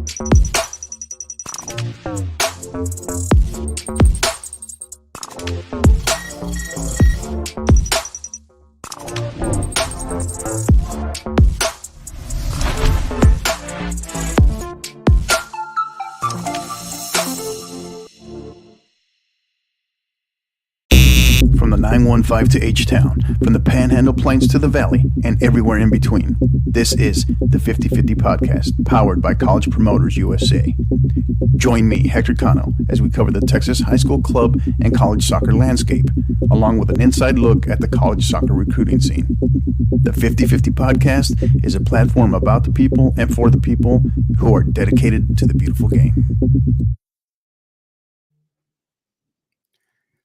From the 915 to H-Town, from the Panhandle Plains to the Valley, and everywhere in between, this is the 50/50 Podcast, powered by College Promoters USA. Join me, Hector Cano, as we cover the Texas high school club and college soccer landscape, along with an inside look at the college soccer recruiting scene. The 50/50 Podcast is a platform about the people and for the people who are dedicated to the beautiful game.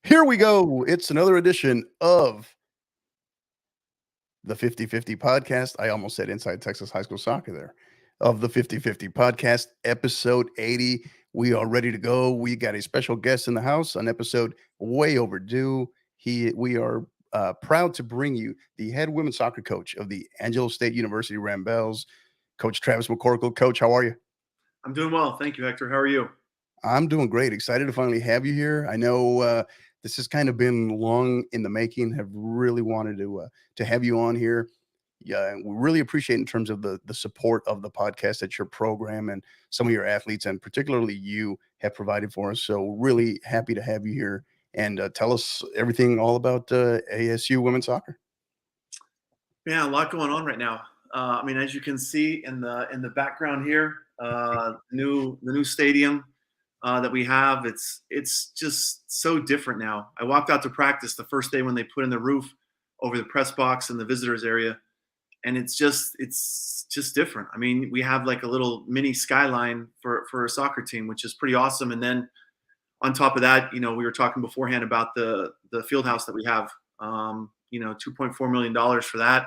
Here we go. It's another edition of the 50/50 Podcast. I almost said Inside Texas High School Soccer there. Of the 50/50 Podcast, episode 80. We are ready to go. We got a special guest in the house, an episode way overdue. We are proud to bring you the head women's soccer coach of the Angelo State University Ramblers, Coach Travis McCorkle. Coach, how are you? I'm doing well. Thank you, Hector. How are you? I'm doing great. Excited to finally have you here. I know this has kind of been long in the making. Have really wanted to have you on here. Yeah, we really appreciate in terms of the support of the podcast that your program and some of your athletes and particularly you have provided for us. So really happy to have you here and tell us everything all about ASU women's soccer. Yeah, a lot going on right now. I mean, as you can see in the background here, the new stadium that we have, it's just so different now. I walked out to practice the first day when they put in the roof over the press box in the visitors area, and it's just different. I mean, we have like a little mini skyline for a soccer team, which is pretty awesome. And then on top of that, we were talking beforehand about the field house that we have. $2.4 million for that.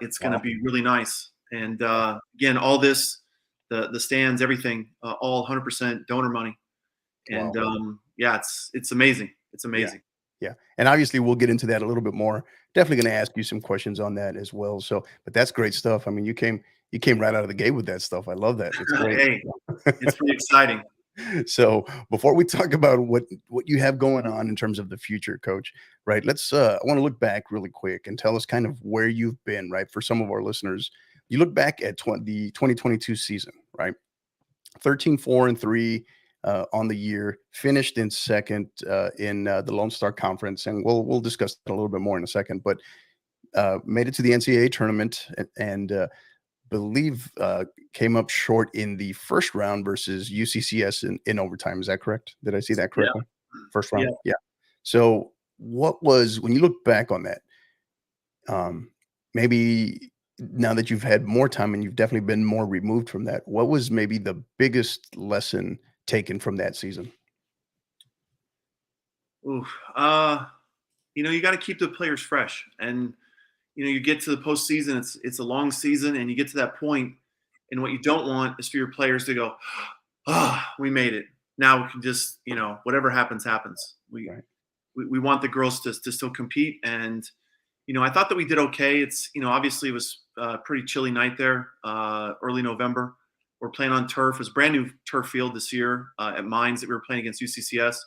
It's going to be really nice. And again, all this. The stands, everything, all 100% donor money. And wow. It's amazing. It's amazing. Yeah. And obviously we'll get into that a little bit more. Definitely going to ask you some questions on that as well. So, but that's great stuff. I mean, you came right out of the gate with that stuff. I love that. It's great. Hey, it's pretty exciting. So before we talk about what you have going on in terms of the future, Coach, right? I want to look back really quick and tell us kind of where you've been, right? For some of our listeners, you look back at the 2022 season, right? 13-4-3 on the year, finished in second in the Lone Star Conference, and we'll discuss that a little bit more in a second. But made it to the NCAA tournament and believe came up short in the first round versus UCCS in overtime. Is that correct? Did I see that correctly? Yeah. First round, yeah. So what was, when you look back on that, maybe now that you've had more time and you've definitely been more removed from that, what was maybe the biggest lesson taken from that season? You got to keep the players fresh. And, you get to the postseason, it's a long season, and you get to that point, and what you don't want is for your players to go, we made it. Now we can just, whatever happens, happens. We want the girls to still compete. And, I thought that we did okay. It's, obviously it was a pretty chilly night there, early November. We're playing on turf. It was a brand new turf field this year at Mines that we were playing against UCCS.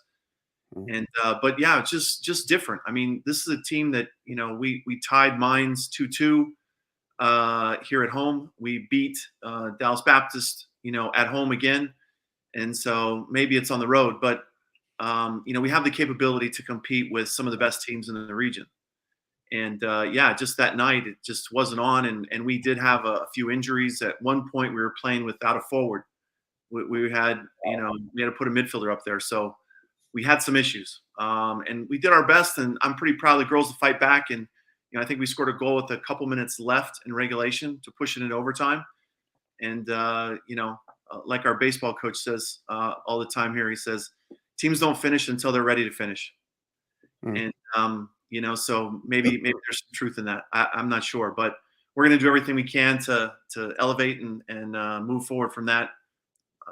Mm-hmm. And but yeah, it's just different. I mean, this is a team that, we tied Mines 2-2 here at home. We beat Dallas Baptist, at home again. And so maybe it's on the road, but we have the capability to compete with some of the best teams in the region. And just that night, it just wasn't on. And we did have a few injuries. At one point, we were playing without a forward. We had, we had to put a midfielder up there. So we had some issues. And we did our best. And I'm pretty proud of the girls to fight back. And, I think we scored a goal with a couple minutes left in regulation to push it in overtime. And, like our baseball coach says all the time here, he says, teams don't finish until they're ready to finish. And, so maybe there's some truth in that. I'm not sure, but we're going to do everything we can to elevate and move forward from that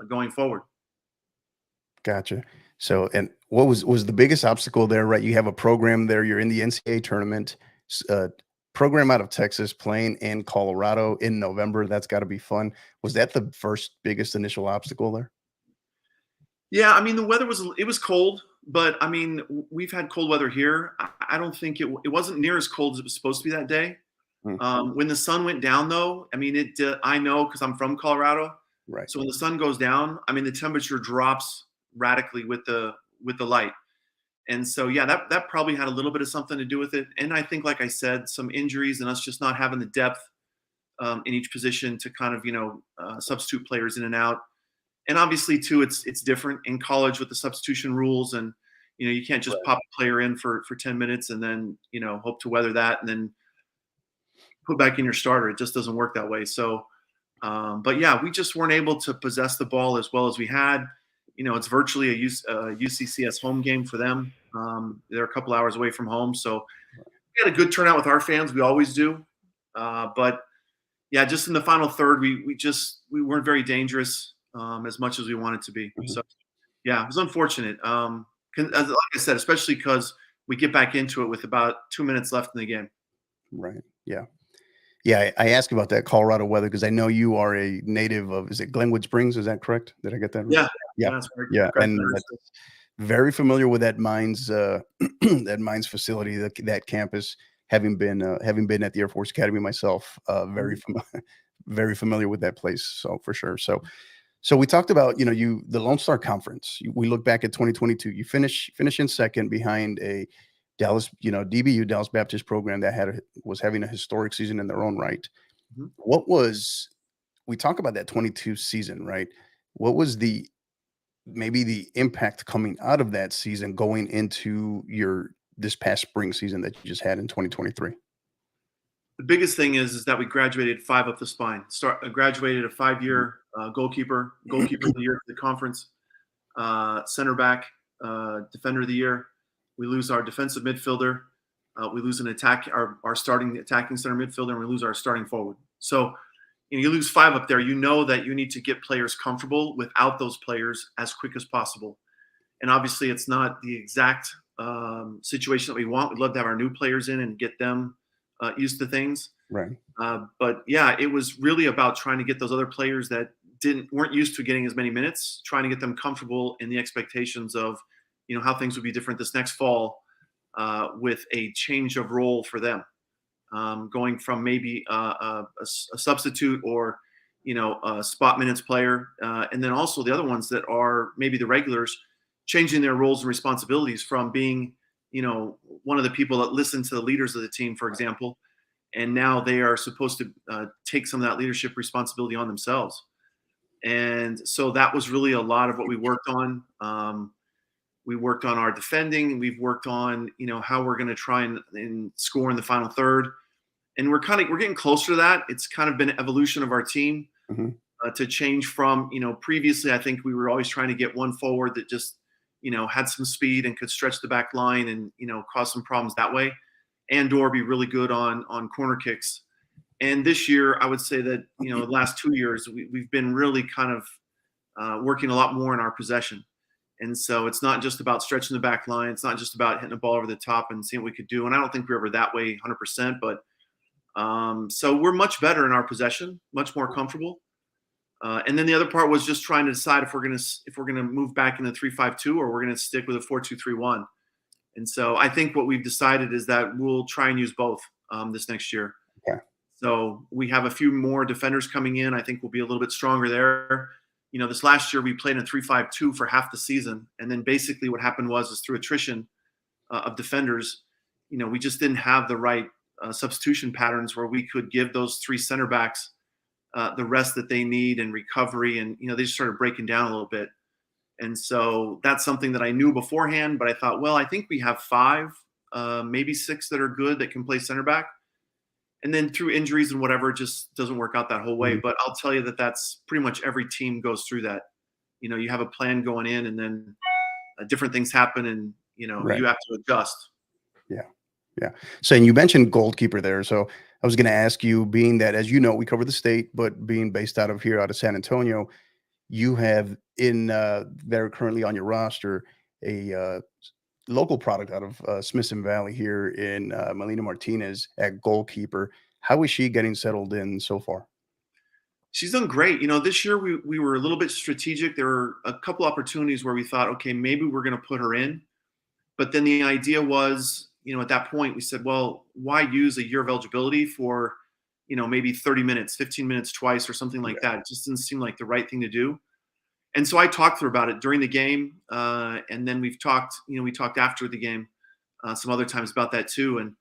going forward. Gotcha. So, and what was the biggest obstacle there, right? You have a program there, you're in the NCAA tournament. program out of Texas playing in Colorado in November, that's got to be fun. Was that the first biggest initial obstacle there? Yeah, I mean, the weather was cold, but I mean, we've had cold weather here. I don't think it wasn't near as cold as it was supposed to be that day. When the sun went down, though, I mean, I know because I'm from Colorado. Right. So when the sun goes down, I mean, the temperature drops radically with the light. And so, yeah, that probably had a little bit of something to do with it. And I think, like I said, some injuries and us just not having the depth in each position to kind of, substitute players in and out. And obviously, too, it's different in college with the substitution rules. And, you can't just pop a player in for 10 minutes and then, hope to weather that and then put back in your starter. It just doesn't work that way. So, but yeah, we just weren't able to possess the ball as well as we had. It's virtually a UCCS home game for them. They're a couple hours away from home. So we had a good turnout with our fans. We always do. But yeah, just in the final third, we weren't very dangerous as much as we wanted to be. So yeah, it was unfortunate. Like I said, especially because we get back into it with about 2 minutes left in the game. Right. Yeah. Yeah. I asked about that Colorado weather because I know you are a native of, is it Glenwood Springs? Is that correct? Did I get that right? Yeah. Yeah. That's right. Yeah. And that's very familiar with that Mines, that Mines facility, that campus, having been at the Air Force Academy myself, very familiar with that place. So for sure. So we talked about, the Lone Star Conference. We look back at 2022. You finish in second behind a Dallas, DBU, Dallas Baptist program that was having a historic season in their own right. We talk about that 22 season, right? What was maybe the impact coming out of that season going into this past spring season that you just had in 2023? The biggest thing is that we graduated 5 up the spine. Graduated a 5-year goalkeeper of the year for the conference, center back, defender of the year. We lose our defensive midfielder. We lose our starting attacking center midfielder, and we lose our starting forward. So you lose 5 up there. You know that you need to get players comfortable without those players as quick as possible. And obviously, it's not the exact situation that we want. We'd love to have our new players in and get them used to things. Right. But yeah, it was really about trying to get those other players that weren't used to getting as many minutes, trying to get them comfortable in the expectations of, how things would be different this next fall with a change of role for them, going from maybe a substitute or, a spot minutes player. And then also the other ones that are maybe the regulars, changing their roles and responsibilities from being, one of the people that listen to the leaders of the team, for example, and now they are supposed to take some of that leadership responsibility on themselves. And so that was really a lot of what we worked on. We worked on our defending. We've worked on, how we're going to try and score in the final third. And we're getting closer to that. It's kind of been an evolution of our team to change from, previously, I think we were always trying to get one forward that just, had some speed and could stretch the back line and, cause some problems that way, and/or be really good on corner kicks. And this year, I would say that, the last 2 years, we've been really kind of working a lot more in our possession. And so it's not just about stretching the back line. It's not just about hitting the ball over the top and seeing what we could do. And I don't think we're ever that way 100%, but so we're much better in our possession, much more comfortable. And then the other part was just trying to decide if we're gonna move back into 3-5-2 or we're gonna stick with a 4-2-3-1. And so I think what we've decided is that we'll try and use both this next year. Okay. So we have a few more defenders coming in. I think we'll be a little bit stronger there. This last year we played in 3-5-2 for half the season, and then basically what happened is through attrition of defenders, we just didn't have the right substitution patterns where we could give those 3 center backs the rest that they need and recovery, and they just started breaking down a little bit. And so that's something that I knew beforehand, but I thought, well, I think we have 5, maybe 6 that are good that can play center back. And then through injuries and whatever, it just doesn't work out that whole way. But I'll tell you that that's pretty much every team goes through that. You have a plan going in, and then different things happen, and Right. you have to adjust. Yeah. So, and you mentioned goalkeeper there. So I was going to ask you, being that, as we cover the state, but being based out of San Antonio, you have there currently on your roster a local product out of Smithson Valley here in Melina Martinez at goalkeeper. How is she getting settled in so far? She's done great. This year we were a little bit strategic. There were a couple opportunities where we thought, okay, maybe we're going to put her in. But then the idea was, at that point we said, well, why use a year of eligibility for, maybe 30 minutes, 15 minutes twice or something like that. It just didn't seem like the right thing to do. And so I talked to her about it during the game. And then we talked after the game some other times about that too.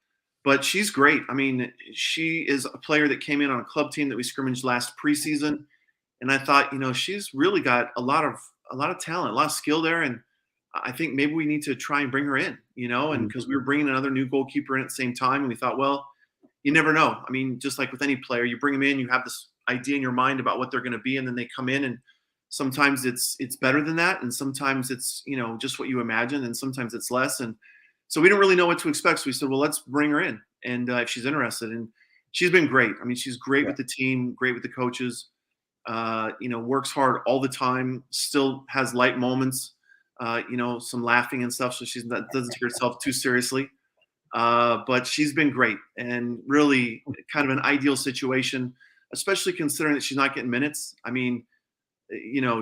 But she's great. I mean, she is a player that came in on a club team that we scrimmaged last preseason. And I thought, she's really got a lot of talent, a lot of skill there. And I think maybe we need to try and bring her in, and because we were bringing another new goalkeeper in at the same time. And we thought, well, you never know. I mean, just like with any player, you bring them in, you have this idea in your mind about what they're going to be. And then they come in, and sometimes it's better than that. And sometimes it's, just what you imagine. And sometimes it's less. And so we didn't really know what to expect. So we said, well, let's bring her in. And if she's interested, and she's been great. I mean, she's great with the team, great with the coaches, works hard all the time, still has light moments, some laughing and stuff. So doesn't take herself too seriously. But she's been great, and really kind of an ideal situation, especially considering that she's not getting minutes. I mean,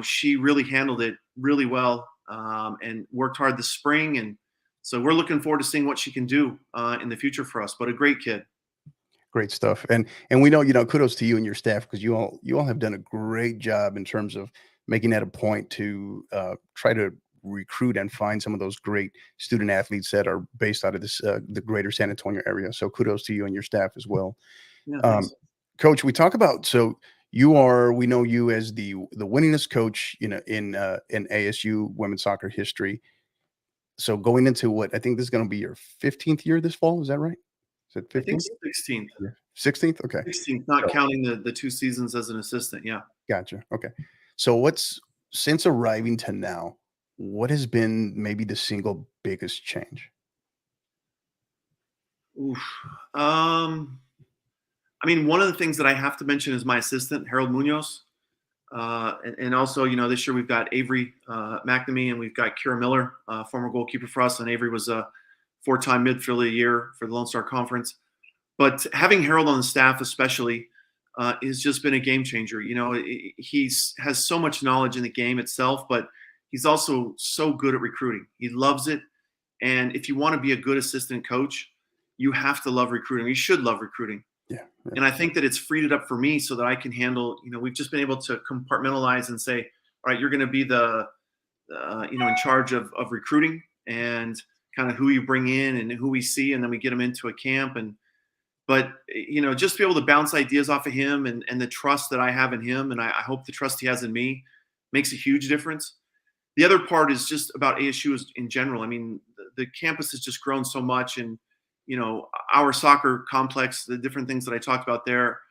she really handled it really well, and worked hard this spring. And so we're looking forward to seeing what she can do in the future for us, but a great kid. Great stuff. And we know, kudos to you and your staff, because you all have done a great job in terms of making that a point to try to recruit and find some of those great student athletes that are based out of the greater San Antonio area. So kudos to you and your staff as well. Yeah, Coach, we talk about, so we know you as the winningest coach, in ASU women's soccer history. So going into what I think this is going to be your 15th year this fall, is that right? Is it 15th? I think 16th. 16th? Okay. 16th, not counting the 2 seasons as an assistant. Yeah. Gotcha. Okay. So since arriving to now, what has been maybe the single biggest change? Oof. I mean, one of the things that I have to mention is my assistant, Harold Munoz. And also, this year we've got Avery McNamee, and we've got Kira Miller, former goalkeeper for us. And Avery was a 4-time midfielder of the year for the Lone Star Conference. But having Harold on the staff, especially, has just been a game changer. He has so much knowledge in the game itself, but he's also so good at recruiting. He loves it. And if you want to be a good assistant coach, you have to love recruiting. You should love recruiting. Yeah. And I think that it's freed it up for me so that I can handle, we've just been able to compartmentalize and say, all right, you're going to be in charge of recruiting and kind of who you bring in and who we see. And then we get them into a camp. But just be able to bounce ideas off of him and the trust that I have in him. And I hope the trust he has in me makes a huge difference. The other part is just about ASU in general. I mean, the campus has just grown so much, and, our soccer complex, the different things that I talked about there,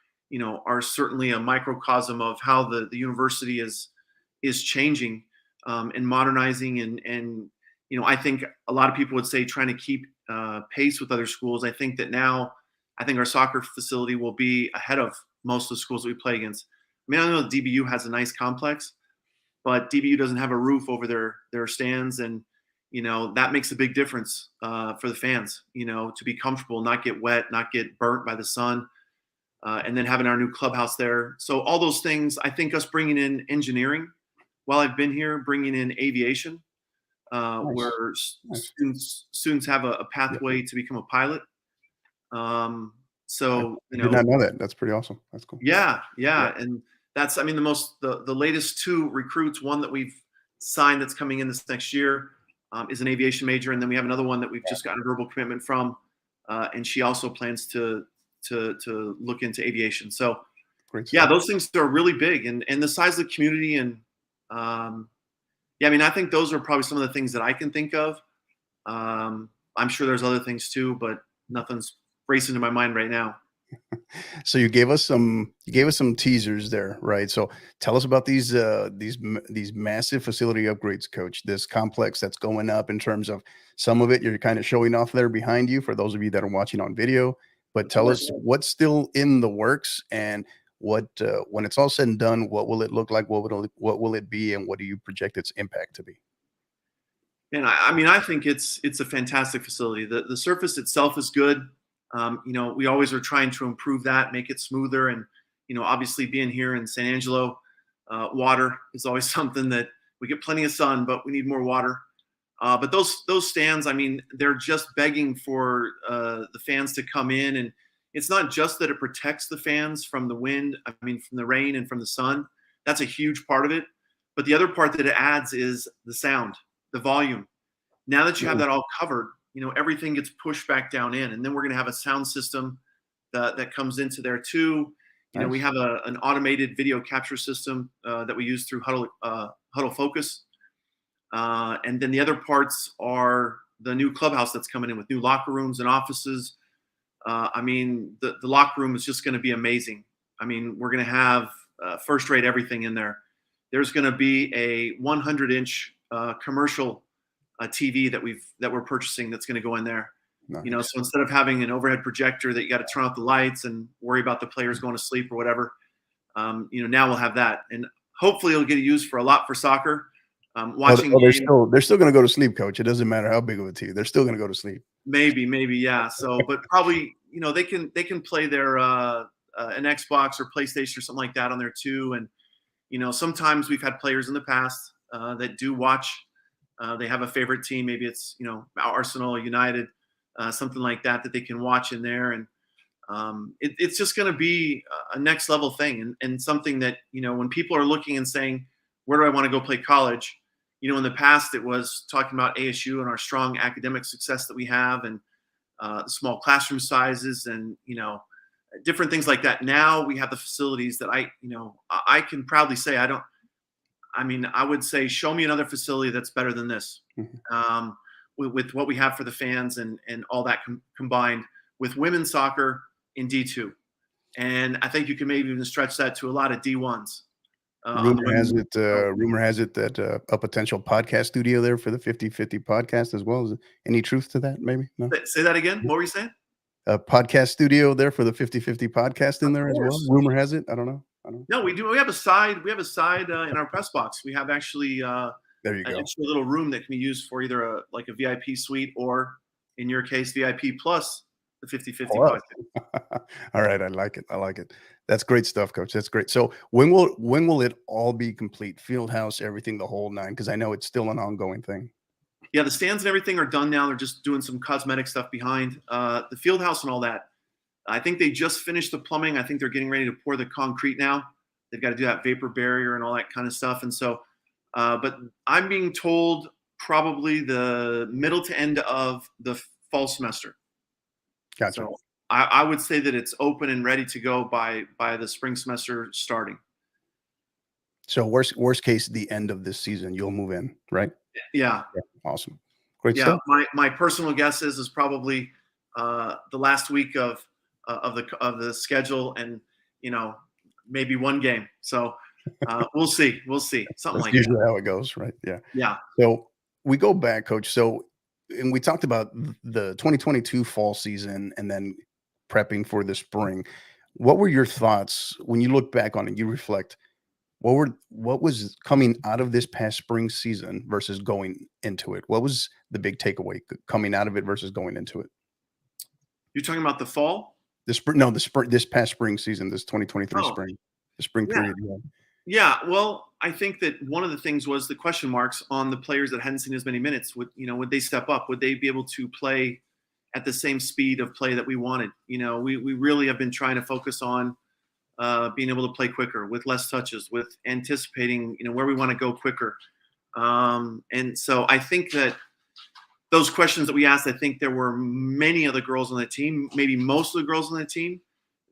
are certainly a microcosm of how the university is changing and modernizing. And I think a lot of people would say trying to keep pace with other schools. I think that now, our soccer facility will be ahead of most of the schools that we play against. I mean, I know DBU has a nice complex, but DBU doesn't have a roof over their stands. And, that makes a big difference for the fans, to be comfortable, not get wet, not get burnt by the sun, and then having our new clubhouse there. So all those things, I think us bringing in engineering while I've been here, bringing in aviation, Nice. where students have a pathway to become a pilot. So, I did not know that. That's pretty awesome. That's cool. Yeah. And that's, the latest 2 recruits, one that we've signed that's coming in this next year, is an aviation major. And then we have another one that we've just gotten a verbal commitment from. And she also plans to look into aviation. So Great stuff. yeah, those things are really big, and the size of the community. And I think those are probably some of the things that I can think of. I'm sure there's other things too, but nothing's racing to my mind right now. So you gave us some teasers there, right? So tell us about these massive facility upgrades, Coach. This complex that's going up, in terms of some of it you're kind of showing off there behind you for those of you that are watching on video. But tell us what's still in the works, and what when it's all said and done, what will it look like? What will it be, and what do you project its impact to be? And I mean, I think it's a fantastic facility. The surface itself is good. We always are trying to improve that, make it smoother, and obviously being here in San Angelo, water is always something that we get plenty of sun, but we need more water. But those stands, I mean, they're just begging for the fans to come in, and it's not just that it protects the fans from the wind. I mean, from the rain and from the sun. That's a huge part of it. But the other part that it adds is the sound, the volume. Now that you have that all covered, everything gets pushed back down in, and then we're going to have a sound system that comes into there too. Nice. We have an automated video capture system that we use through Huddle Focus. And then the other parts are the new clubhouse that's coming in with new locker rooms and offices. I mean, the locker room is just going to be amazing. I mean, we're going to have first-rate everything in there. There's going to be a 100-inch commercial TV that we're purchasing that's going to go in there. Nice. So instead of having an overhead projector that you got to turn off the lights and worry about the players going to sleep or whatever, now we'll have that, and hopefully it'll get used for a lot for soccer. Watching. They're still going to go to sleep, Coach. It doesn't matter how big of a TV. They're still going to go to sleep. Maybe, yeah. So, but probably, they can play their an Xbox or PlayStation or something like that on there too. And sometimes we've had players in the past that do watch. They have a favorite team. Maybe it's Arsenal, United, something like that they can watch in there. And it's just going to be a next level thing, and something that when people are looking and saying, where do I want to go play college? In the past, it was talking about ASU and our strong academic success that we have, and the small classroom sizes, and different things like that. Now we have the facilities that I can proudly say I would say, show me another facility that's better than this. Mm-hmm. With what we have for the fans and all that combined with women's soccer in D2, and I think you can maybe even stretch that to a lot of D1s. Rumor has it that a potential podcast studio there for the 50/50 podcast as well. Is there any truth to that? Maybe. No? Say that again. What were you saying? A podcast studio there for the 50/50 podcast in there as well. Rumor has it. I don't know. No, we do. We have a side in our press box. We have actually there you go. An extra little room that can be used for either a VIP suite, or in your case, VIP plus the 50/50 podcast. All right, I like it. That's great stuff, Coach. That's great. So when will it all be complete? Field house, everything, the whole nine? Because I know it's still an ongoing thing. Yeah, the stands and everything are done now. They're just doing some cosmetic stuff behind the field house and all that. I think they just finished the plumbing. I think they're getting ready to pour the concrete now. They've got to do that vapor barrier and all that kind of stuff. And so, but I'm being told probably the middle to end of the fall semester. Gotcha. So I would say that it's open and ready to go by the spring semester starting. So worst case, the end of this season, you'll move in, right? Yeah. Awesome. Great stuff. My personal guess is probably the last week of the schedule, and maybe one game. So we'll see. Something That's like that. usually how it goes, right? Yeah. Yeah. So we go back, Coach. So, and we talked about the 2022 fall season and then prepping for the spring. What were your thoughts when you look back on it? You reflect. What was coming out of this past spring season versus going into it? What was the big takeaway coming out of it versus going into it? You're talking about the fall? The spring. This past spring season, this 2023 spring, the spring period. Yeah. Well, I think that one of the things was the question marks on the players that hadn't seen as many minutes. Would they step up? Would they be able to play at the same speed of play that we wanted? We really have been trying to focus on being able to play quicker with less touches, with anticipating, where we want to go quicker. And so I think that those questions that we asked, I think there were many of the girls on the team, maybe most of the girls on the team,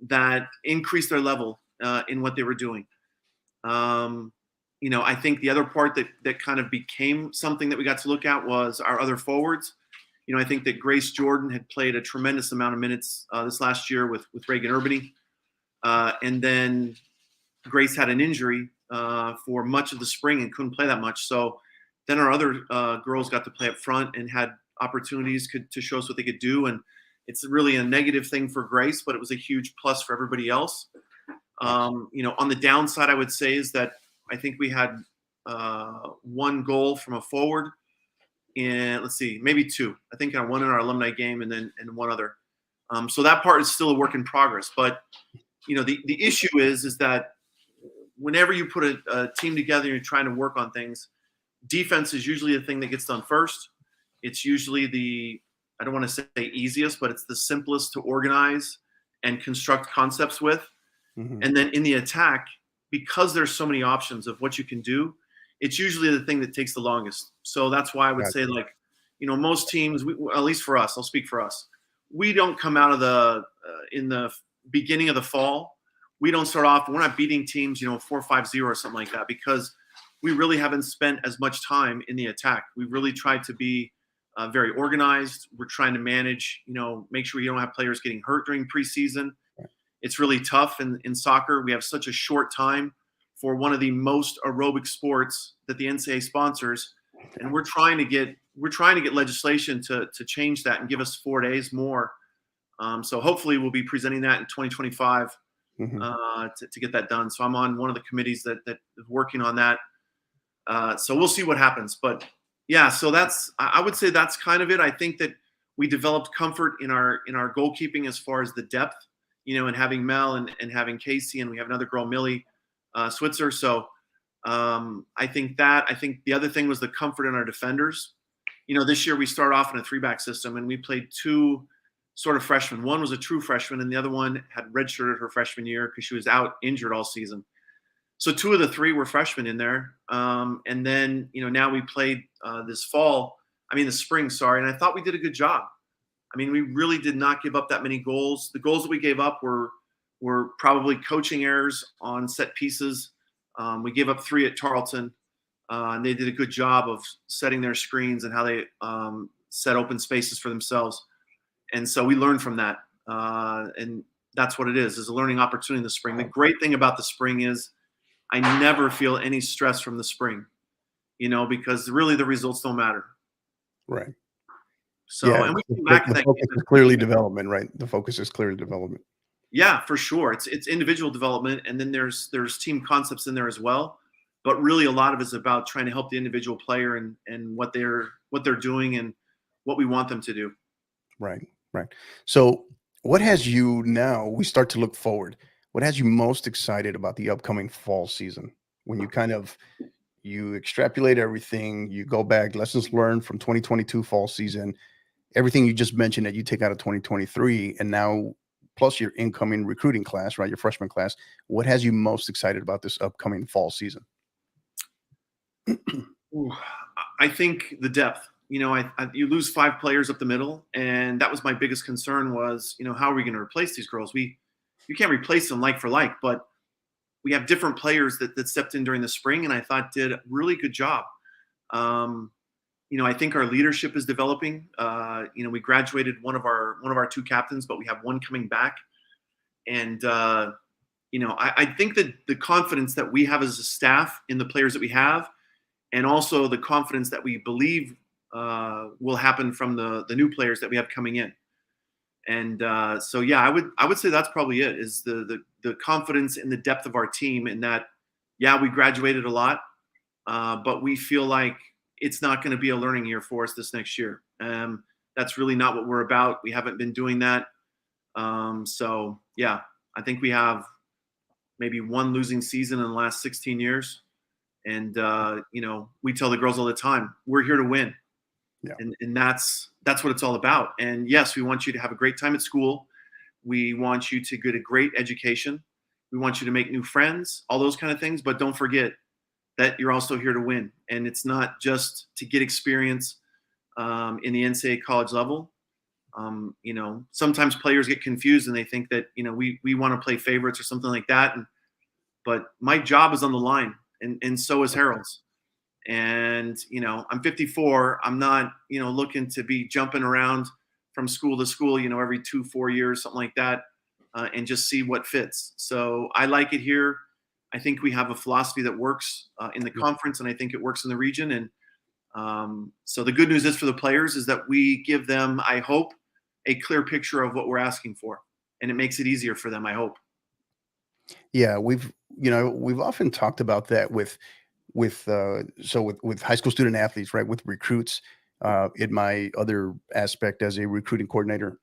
that increased their level in what they were doing. I think the other part that kind of became something that we got to look at was our other forwards. I think that Grace Jordan had played a tremendous amount of minutes this last year with Reagan Urbany. And then Grace had an injury for much of the spring and couldn't play that much. So then our other girls got to play up front and had opportunities to show us what they could do. And it's really a negative thing for Grace, but it was a huge plus for everybody else. On the downside, I would say is that I think we had one goal from a forward and let's see, maybe 2. I think one in our alumni game and one other. So that part is still a work in progress. But the issue is that whenever you put a team together and you're trying to work on things, defense is usually the thing that gets done first. It's usually I don't want to say easiest, but it's the simplest to organize and construct concepts with. Mm-hmm. And then in the attack, because there's so many options of what you can do, it's usually the thing that takes the longest. So that's why I would say, like, most teams, at least for us, I'll speak for us, we don't come out of in the beginning of the fall, we don't start off, we're not beating teams, 4-5-0 or something like that, because we really haven't spent as much time in the attack. We really tried to be very organized. We're trying to manage, make sure you don't have players getting hurt during preseason. It's really tough in soccer. We have such a short time for one of the most aerobic sports that the NCAA sponsors, and we're trying to get legislation to change that and give us 4 days more. So hopefully we'll be presenting that in 2025 to get that done. So I'm on one of the committees that is working on that. So we'll see what happens. But yeah, so I would say that's kind of it. I think that we developed comfort in our goalkeeping as far as the depth, and having Mel and having Casey, and we have another girl, Millie Switzer. So I think the other thing was the comfort in our defenders. This year we started off in a 3-back system, and we played 2 sort of freshmen. One was a true freshman, and the other one had redshirted her freshman year because she was out injured all season. So 2 of the 3 were freshmen in there. And then, now we played this spring, and I thought we did a good job. I mean, we really did not give up that many goals. The goals that we gave up were probably coaching errors on set pieces. We gave up 3 at Tarleton, and they did a good job of setting their screens and how they set open spaces for themselves. And so we learned from that. And that's what it is a learning opportunity in the spring. The great thing about the spring is I never feel any stress from the spring, because really the results don't matter. Right. So, yeah, and we came back the focus is clearly development, right? The focus is clearly development. Yeah, for sure. It's individual development, and then there's team concepts in there as well. But really, a lot of it is about trying to help the individual player and what they're doing and what we want them to do. Right. So, what has you now? We start to look forward. What has you most excited about the upcoming fall season? When you extrapolate everything, you go back, lessons learned from 2022 fall season, everything you just mentioned that you take out of 2023, and now plus your incoming recruiting class, right? Your freshman class. What has you most excited about this upcoming fall season? I think the depth. You lose 5 players up the middle, and that was my biggest concern was, how are we going to replace these girls? You can't replace them like for like, but we have different players that stepped in during the spring, and I thought did a really good job. I think our leadership is developing. We graduated one of our 2 captains, but we have 1 coming back. And, I think that the confidence that we have as a staff in the players that we have, and also the confidence that we believe will happen from the new players that we have coming in. And so, yeah, I would say that's probably it, is the confidence in the depth of our team, in that, yeah, we graduated a lot, but we feel like it's not going to be a learning year for us this next year. That's really not what we're about. We haven't been doing that. So, yeah, I think we have maybe 1 losing season in the last 16 years. And, we tell the girls all the time, we're here to win. Yeah. And that's what it's all about. And yes, we want you to have a great time at school. We want you to get a great education. We want you to make new friends, all those kind of things. But don't forget that you're also here to win. And it's not just to get experience in the NCAA college level. Sometimes players get confused and they think that, we want to play favorites or something like that. But my job is on the line, and so is Harold's. And, I'm 54. I'm not, looking to be jumping around from school to school, every 2-4 years, something like that, and just see what fits. So I like it here. I think we have a philosophy that works in the conference, and I think it works in the region. And so the good news is for the players is that we give them, I hope, a clear picture of what we're asking for, and it makes it easier for them, I hope. Yeah, we've often talked about that with high school student athletes, right? With recruits, In my other aspect as a recruiting coordinator,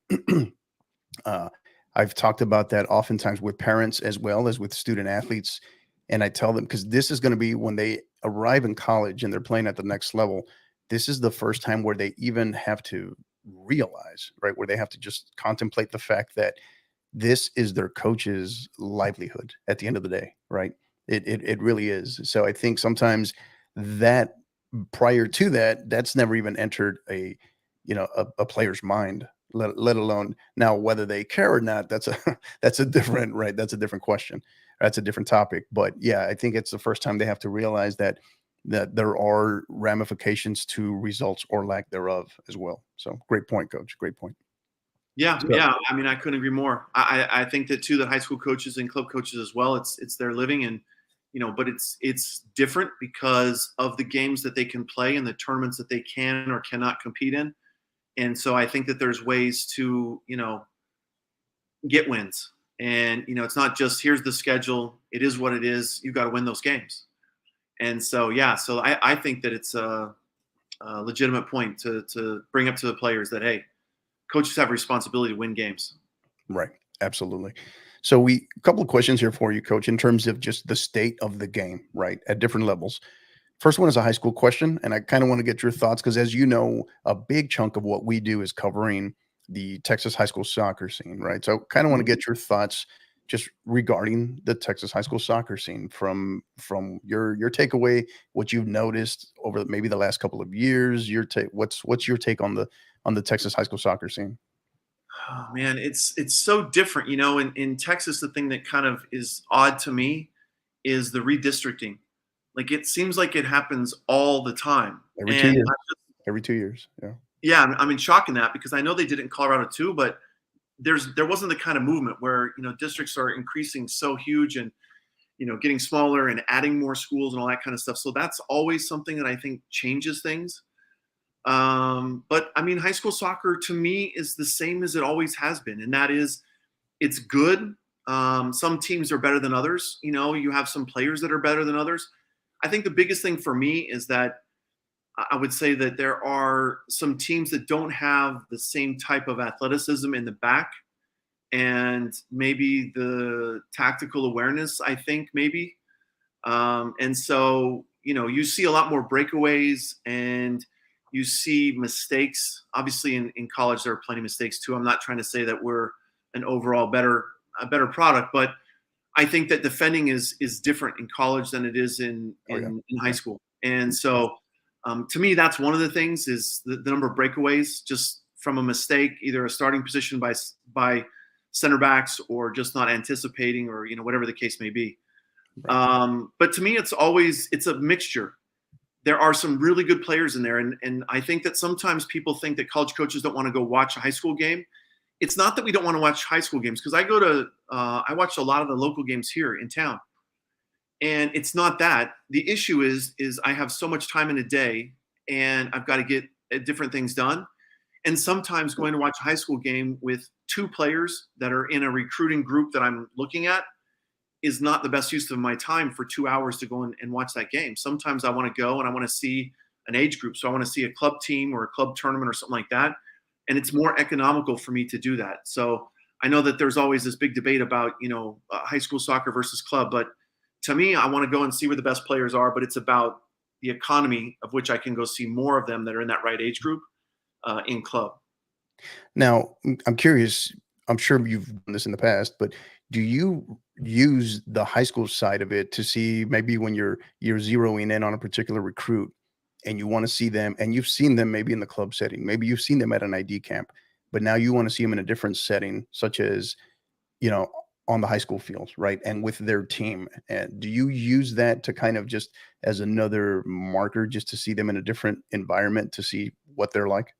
I've talked about that oftentimes with parents as well as with student athletes. And I tell them, because this is going to be when they arrive in college and they're playing at the next level, this is the first time where they even have to realize, right, where they have to just contemplate the fact that this is their coach's livelihood at the end of the day, right? It really is. So I think sometimes that prior to that, that's never even entered a player's mind, let alone now whether they care or not. That's a that's a different, right. That's a different question. That's a different topic. But yeah, I think it's the first time they have to realize that there are ramifications to results or lack thereof as well. So great point, Coach. Great point. Yeah, So, yeah. I mean, I couldn't agree more. I think that too, that high school coaches and club coaches as well, it's their living, and but it's different because of the games that they can play and the tournaments that they can or cannot compete in. And so I think that there's ways to, get wins. And, it's not just here's the schedule. It is what it is. You've got to win those games. And so, yeah, so I think that it's a legitimate point to bring up to the players that, hey, coaches have a responsibility to win games. right. Absolutely. So a couple of questions here for you, Coach, in terms of just the state of the game, right, at different levels. First one is a high school question, and I kind of want to get your thoughts because, as you know, a big chunk of what we do is covering the Texas high school soccer scene, right? So, kind of want to get your thoughts just regarding the Texas high school soccer scene from your takeaway, what you've noticed over maybe the last couple of years. Your take, what's your take on the Texas high school soccer scene? Oh man, it's so different. In Texas, the thing that kind of is odd to me is the redistricting. Like it seems like it happens all the time. Every 2 And years. Every 2 years. Yeah. yeah, I'm in shock in that because I know they did it in Colorado too, but there wasn't the kind of movement where districts are increasing so huge and getting smaller and adding more schools and all that kind of stuff. So that's always something that I think changes things. But I mean, high school soccer to me is the same as it always has been, and that is it's good. Some teams are better than others. You have some players that are better than others. I think the biggest thing for me is that I would say that there are some teams that don't have the same type of athleticism in the back and maybe the tactical awareness, I think maybe. And so, you see a lot more breakaways and you see mistakes. Obviously in college, there are plenty of mistakes too. I'm not trying to say that we're an overall a better product, but I think that defending is different in college than it is in high school. And so to me, that's one of the things is the number of breakaways just from a mistake, either a starting position by center backs or just not anticipating or, whatever the case may be. Right. But to me, it's a mixture. There are some really good players in there. And I think that sometimes people think that college coaches don't want to go watch a high school game. It's not that we don't want to watch high school games because I watch a lot of the local games here in town. And it's not that. The issue is I have so much time in a day and I've got to get different things done. And sometimes going to watch a high school game with two players that are in a recruiting group that I'm looking at is not the best use of my time for 2 hours to go and watch that game. Sometimes I want to go and I want to see an age group. So I want to see a club team or a club tournament or something like that. And it's more economical for me to do that. So I know that there's always this big debate about, high school soccer versus club. But to me, I want to go and see where the best players are. But it's about the economy of which I can go see more of them that are in that right age group in club. Now, I'm curious. I'm sure you've done this in the past, but do you use the high school side of it to see maybe when you're zeroing in on a particular recruit and you want to see them and you've seen them maybe in the club setting, maybe you've seen them at an ID camp, but now you want to see them in a different setting, such as, on the high school fields, right? And with their team. And do you use that to kind of just as another marker, just to see them in a different environment to see what they're like?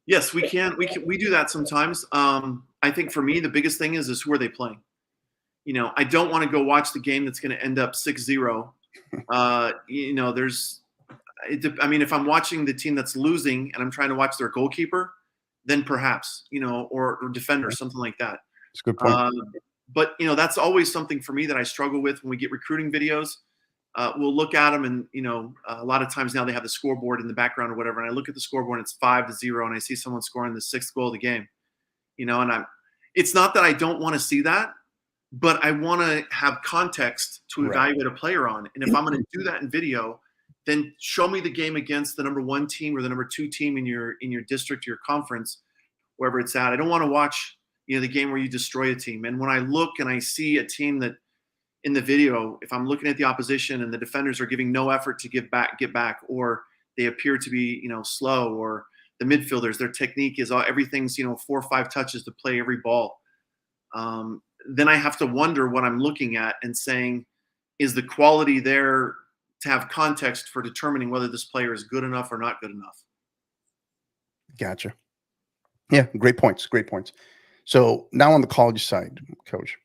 Yes, we can. We do that sometimes. I think for me, the biggest thing is who are they playing? I don't want to go watch the game that's going to end up 6-0. If I'm watching the team that's losing and I'm trying to watch their goalkeeper, then perhaps, or defender, something like that. That's a good point. But that's always something for me that I struggle with when we get recruiting videos we'll look at them, and a lot of times now they have the scoreboard in the background or whatever, and I look at the scoreboard and it's 5-0, and I see someone scoring the 6th goal of the game, and it's not that I don't want to see that, but I want to have context to evaluate a player on. And if I'm going to do that in video, then show me the game against the number 1 team or the number 2 team in your district, your conference, wherever it's at. I don't want to watch, the game where you destroy a team. And when I look and I see a team that in the video, if I'm looking at the opposition and the defenders are giving no effort to get back, or they appear to be, slow, or the midfielders, their technique is everything's, 4 or 5 touches to play every ball. Then I have to wonder what I'm looking at and saying, is the quality there to have context for determining whether this player is good enough or not good enough? Gotcha. Yeah, great points. So now on the college side, Coach,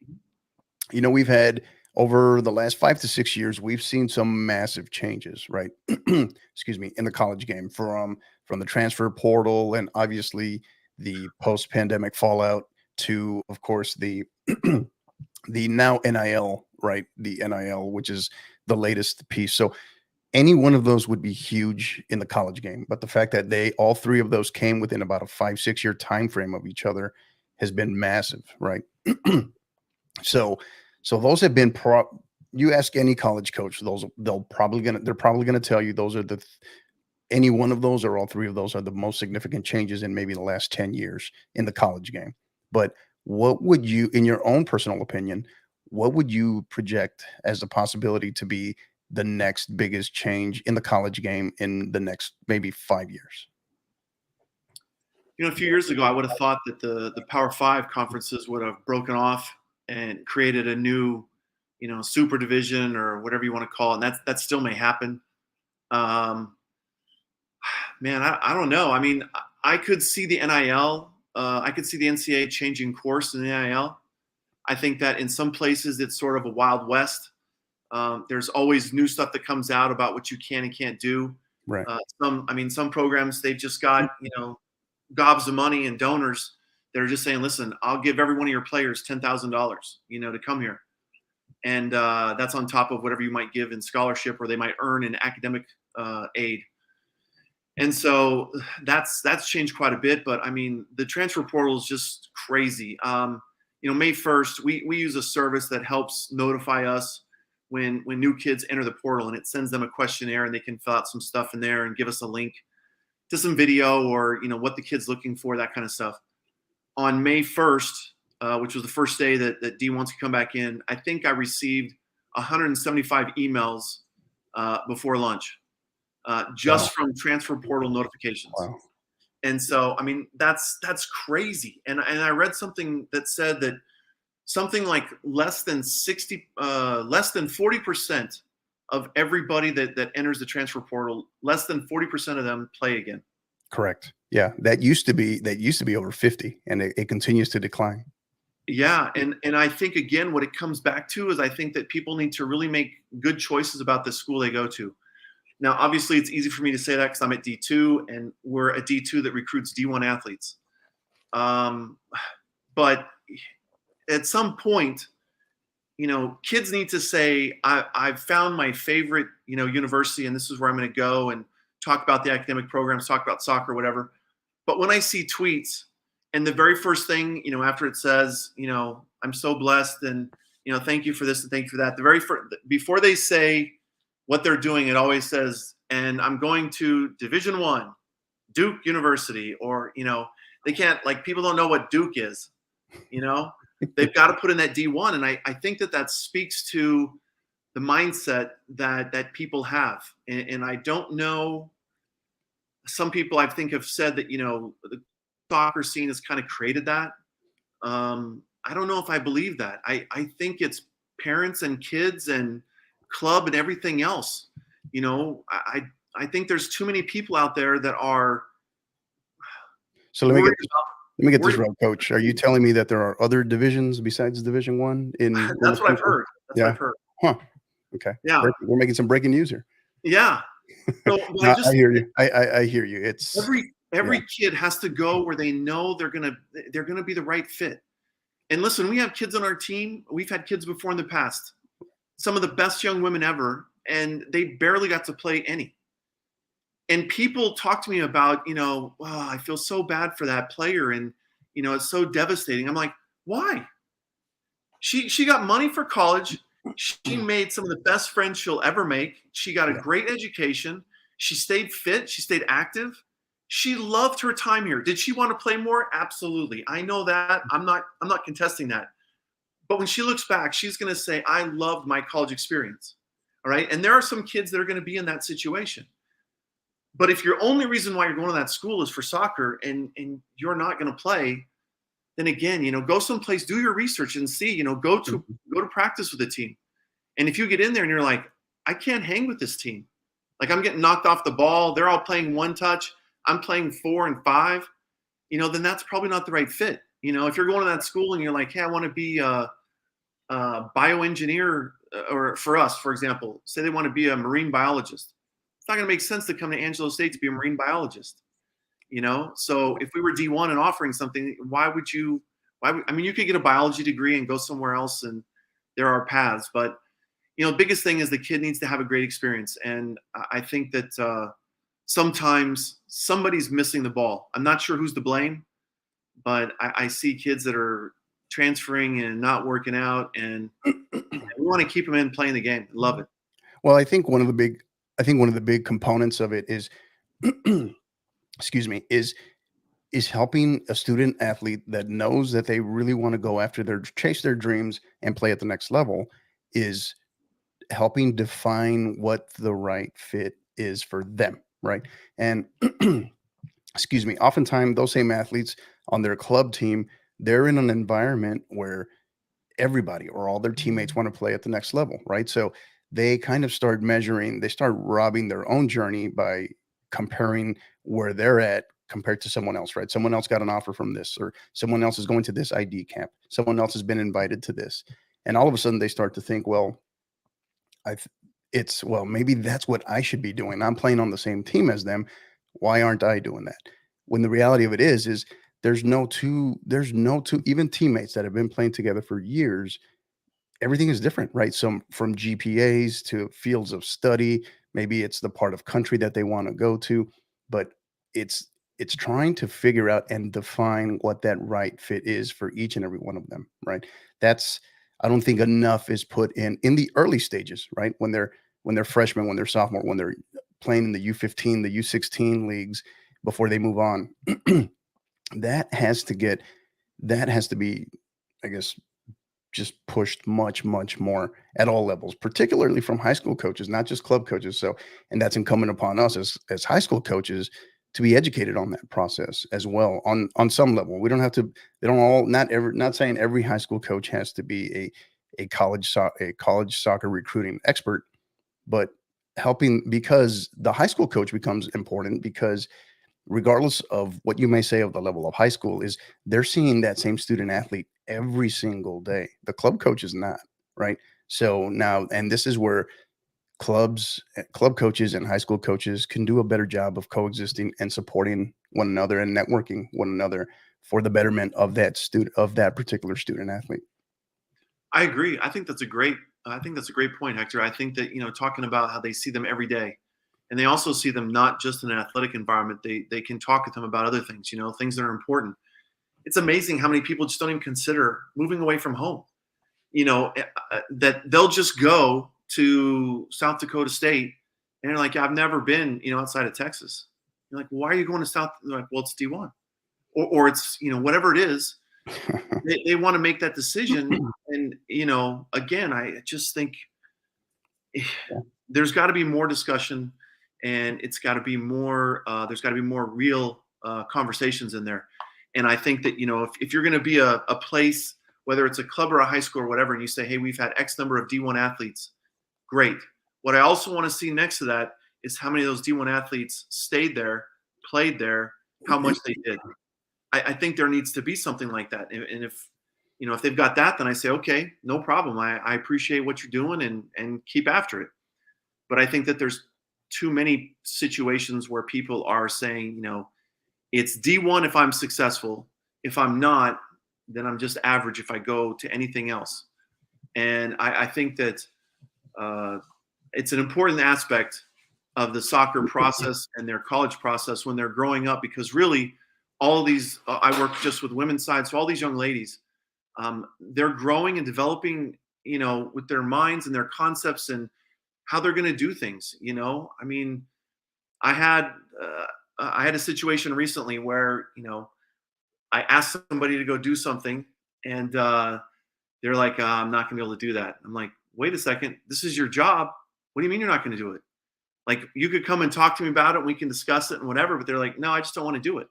we've had over the last 5 to 6 years, we've seen some massive changes, right? Excuse me, in the college game, from the transfer portal and obviously the post-pandemic fallout to, of course, the now NIL, right? The NIL, which is the latest piece. So any one of those would be huge in the college game. But the fact that all 3 of those came within about a 5-6 year time frame of each other has been massive, right? So those have been you ask any college coach, they're probably gonna tell you those are any one of those or all 3 of those are the most significant changes in maybe the last 10 years in the college game. But what would you, in your own personal opinion, what would you project as a possibility to be the next biggest change in the college game in the next maybe 5 years? A few years ago, I would have thought that the Power 5 conferences would have broken off and created a new, super division or whatever you want to call it. And that still may happen. Man, I don't know. I mean, I could see the NIL. I could see the NCAA changing course in the NIL. I think that in some places it's sort of a Wild West. There's always new stuff that comes out about what you can and can't do. Right. Some programs, they've just got, gobs of money and donors that are just saying, listen, I'll give every one of your players $10,000, to come here. And that's on top of whatever you might give in scholarship or they might earn in academic aid. And so that's changed quite a bit. But I mean, the transfer portal is just crazy. May 1st, we use a service that helps notify us when new kids enter the portal, and it sends them a questionnaire and they can fill out some stuff in there and give us a link to some video or, what the kid's looking for, that kind of stuff. On May 1st, which was the first day that D1s could come back in, I think I received 175 emails before lunch, just from transfer portal notifications. Wow. And so, I mean, that's crazy. And I read something that said that something like less than 40% of everybody that enters the transfer portal, less than 40% of them play again. Correct. Yeah. That used to be over 50, and it continues to decline. Yeah. And I think, again, what it comes back to is I think that people need to really make good choices about the school they go to. Now, obviously, it's easy for me to say that because I'm at D2 and we're a D2 that recruits D1 athletes. But at some point, kids need to say, I've found my favorite, university, and this is where I'm going to go and talk about the academic programs, talk about soccer, whatever. But when I see tweets and the very first thing, after it says, I'm so blessed and, thank you for this and thank you for that, the very first, before they say what they're doing, it always says, and I'm going to Division I, Duke University, or, they can't, people don't know what Duke is, they've got to put in that D1. And I think that speaks to the mindset that people have. And I don't know, some people I think have said that, the soccer scene has kind of created that. I don't know if I believe that. I think it's parents and kids and club and everything else. I think there's too many people out there that are. So let me get this right, Coach. Are you telling me that there are other divisions besides Division I? That's what I've heard. What I've heard. Huh. Okay. Yeah. We're making some breaking news here. Yeah. So, no, I hear you. I hear you. It's every kid has to go where they know they're gonna be the right fit. And listen, we have kids on our team. We've had kids before in the past. Some of the best young women ever and they barely got to play any. And people talk to me about, wow, I feel so bad for that player, and it's so devastating. I'm like, why? She got money for college. She made some of the best friends she'll ever make. She got a great education. She stayed fit. She stayed active. She loved her time here. Did she want to play more? Absolutely. I know that. I'm not contesting that. But when she looks back, she's going to say, I loved my college experience. All right. And there are some kids that are going to be in that situation. But if your only reason why you're going to that school is for soccer and you're not going to play, then again, go someplace, do your research and see, go to practice with the team. And if you get in there and you're like, I can't hang with this team. Like, I'm getting knocked off the ball. They're all playing one touch. I'm playing 4 and 5, then that's probably not the right fit. If you're going to that school and you're like, hey, I want to be a bioengineer, or for us, for example, say they want to be a marine biologist. It's not going to make sense to come to Angelo State to be a marine biologist. So if we were D1 and offering something, you could get a biology degree and go somewhere else, and there are paths. But, the biggest thing is the kid needs to have a great experience. And I think that sometimes somebody's missing the ball. I'm not sure who's to blame, but I see kids that are transferring and not working out, and we want to keep them in playing the game. Love it. Well, I think one of the big components of it is, excuse me, is helping a student athlete that knows that they really want to go after chase their dreams and play at the next level, is helping define what the right fit is for them. Right. And excuse me, oftentimes those same athletes on their club team, they're in an environment where everybody or all their teammates want to play at the next level. Right. So they kind of start robbing their own journey by comparing where they're at compared to someone else, right? Someone else got an offer from this, or someone else is going to this ID camp. Someone else has been invited to this. And all of a sudden they start to think, well, maybe that's what I should be doing. I'm playing on the same team as them. Why aren't I doing that? When the reality of it is there's no two, even teammates that have been playing together for years. Everything is different, right? So from GPAs to fields of study, maybe it's the part of country that they want to go to, but it's trying to figure out and define what that right fit is for each and every one of them, right? I don't think enough is put in the early stages, right? When they're freshmen, when they're sophomore, when they're playing in the U15, the U16 leagues before they move on. that has to be, I guess, just pushed much, much more at all levels, particularly from high school coaches, not just club coaches. So, and that's incumbent upon us as high school coaches to be educated on that process as well on some level. We don't have to, not saying every high school coach has to be a college soccer recruiting expert, but helping, because the high school coach becomes important, because regardless of what you may say of the level of high school, is they're seeing that same student athlete every single day. The club coach is not, right? So now, and this is where club coaches and high school coaches can do a better job of coexisting and supporting one another and networking one another for the betterment of that particular student athlete. I agree. I think that's a great point, Hector. I think that, talking about how they see them every day, and they also see them not just in an athletic environment. They can talk with them about other things, things that are important. It's amazing how many people just don't even consider moving away from home. That they'll just go to South Dakota State and they're like, I've never been, outside of Texas. You're like, why are you going to South? They're like, well, it's D1, or it's, whatever it is. they want to make that decision. And, again, I just think there's got to be more discussion, and it's got to be more, there's got to be more real conversations in there. And I think that, if you're going to be a place, whether it's a club or a high school or whatever, and you say, hey, we've had X number of D1 athletes, great. What I also want to see next to that is how many of those D1 athletes stayed there, played there, how much they did. I think there needs to be something like that. And if they've got that, then I say, okay, no problem. I appreciate what you're doing and keep after it. But I think that there's too many situations where people are saying, it's D1 if I'm successful. If I'm not, then I'm just average if I go to anything else. And I think that it's an important aspect of the soccer process and their college process when they're growing up, because really all of these, I work just with women's side. So all these young ladies, they're growing and developing, with their minds and their concepts and how they're going to do things. I mean, I had a situation recently where, I asked somebody to go do something, and they're like, I'm not going to be able to do that. I'm like, wait a second, this is your job. What do you mean you're not going to do it? Like, you could come and talk to me about it, and we can discuss it and whatever, but they're like, no, I just don't want to do it.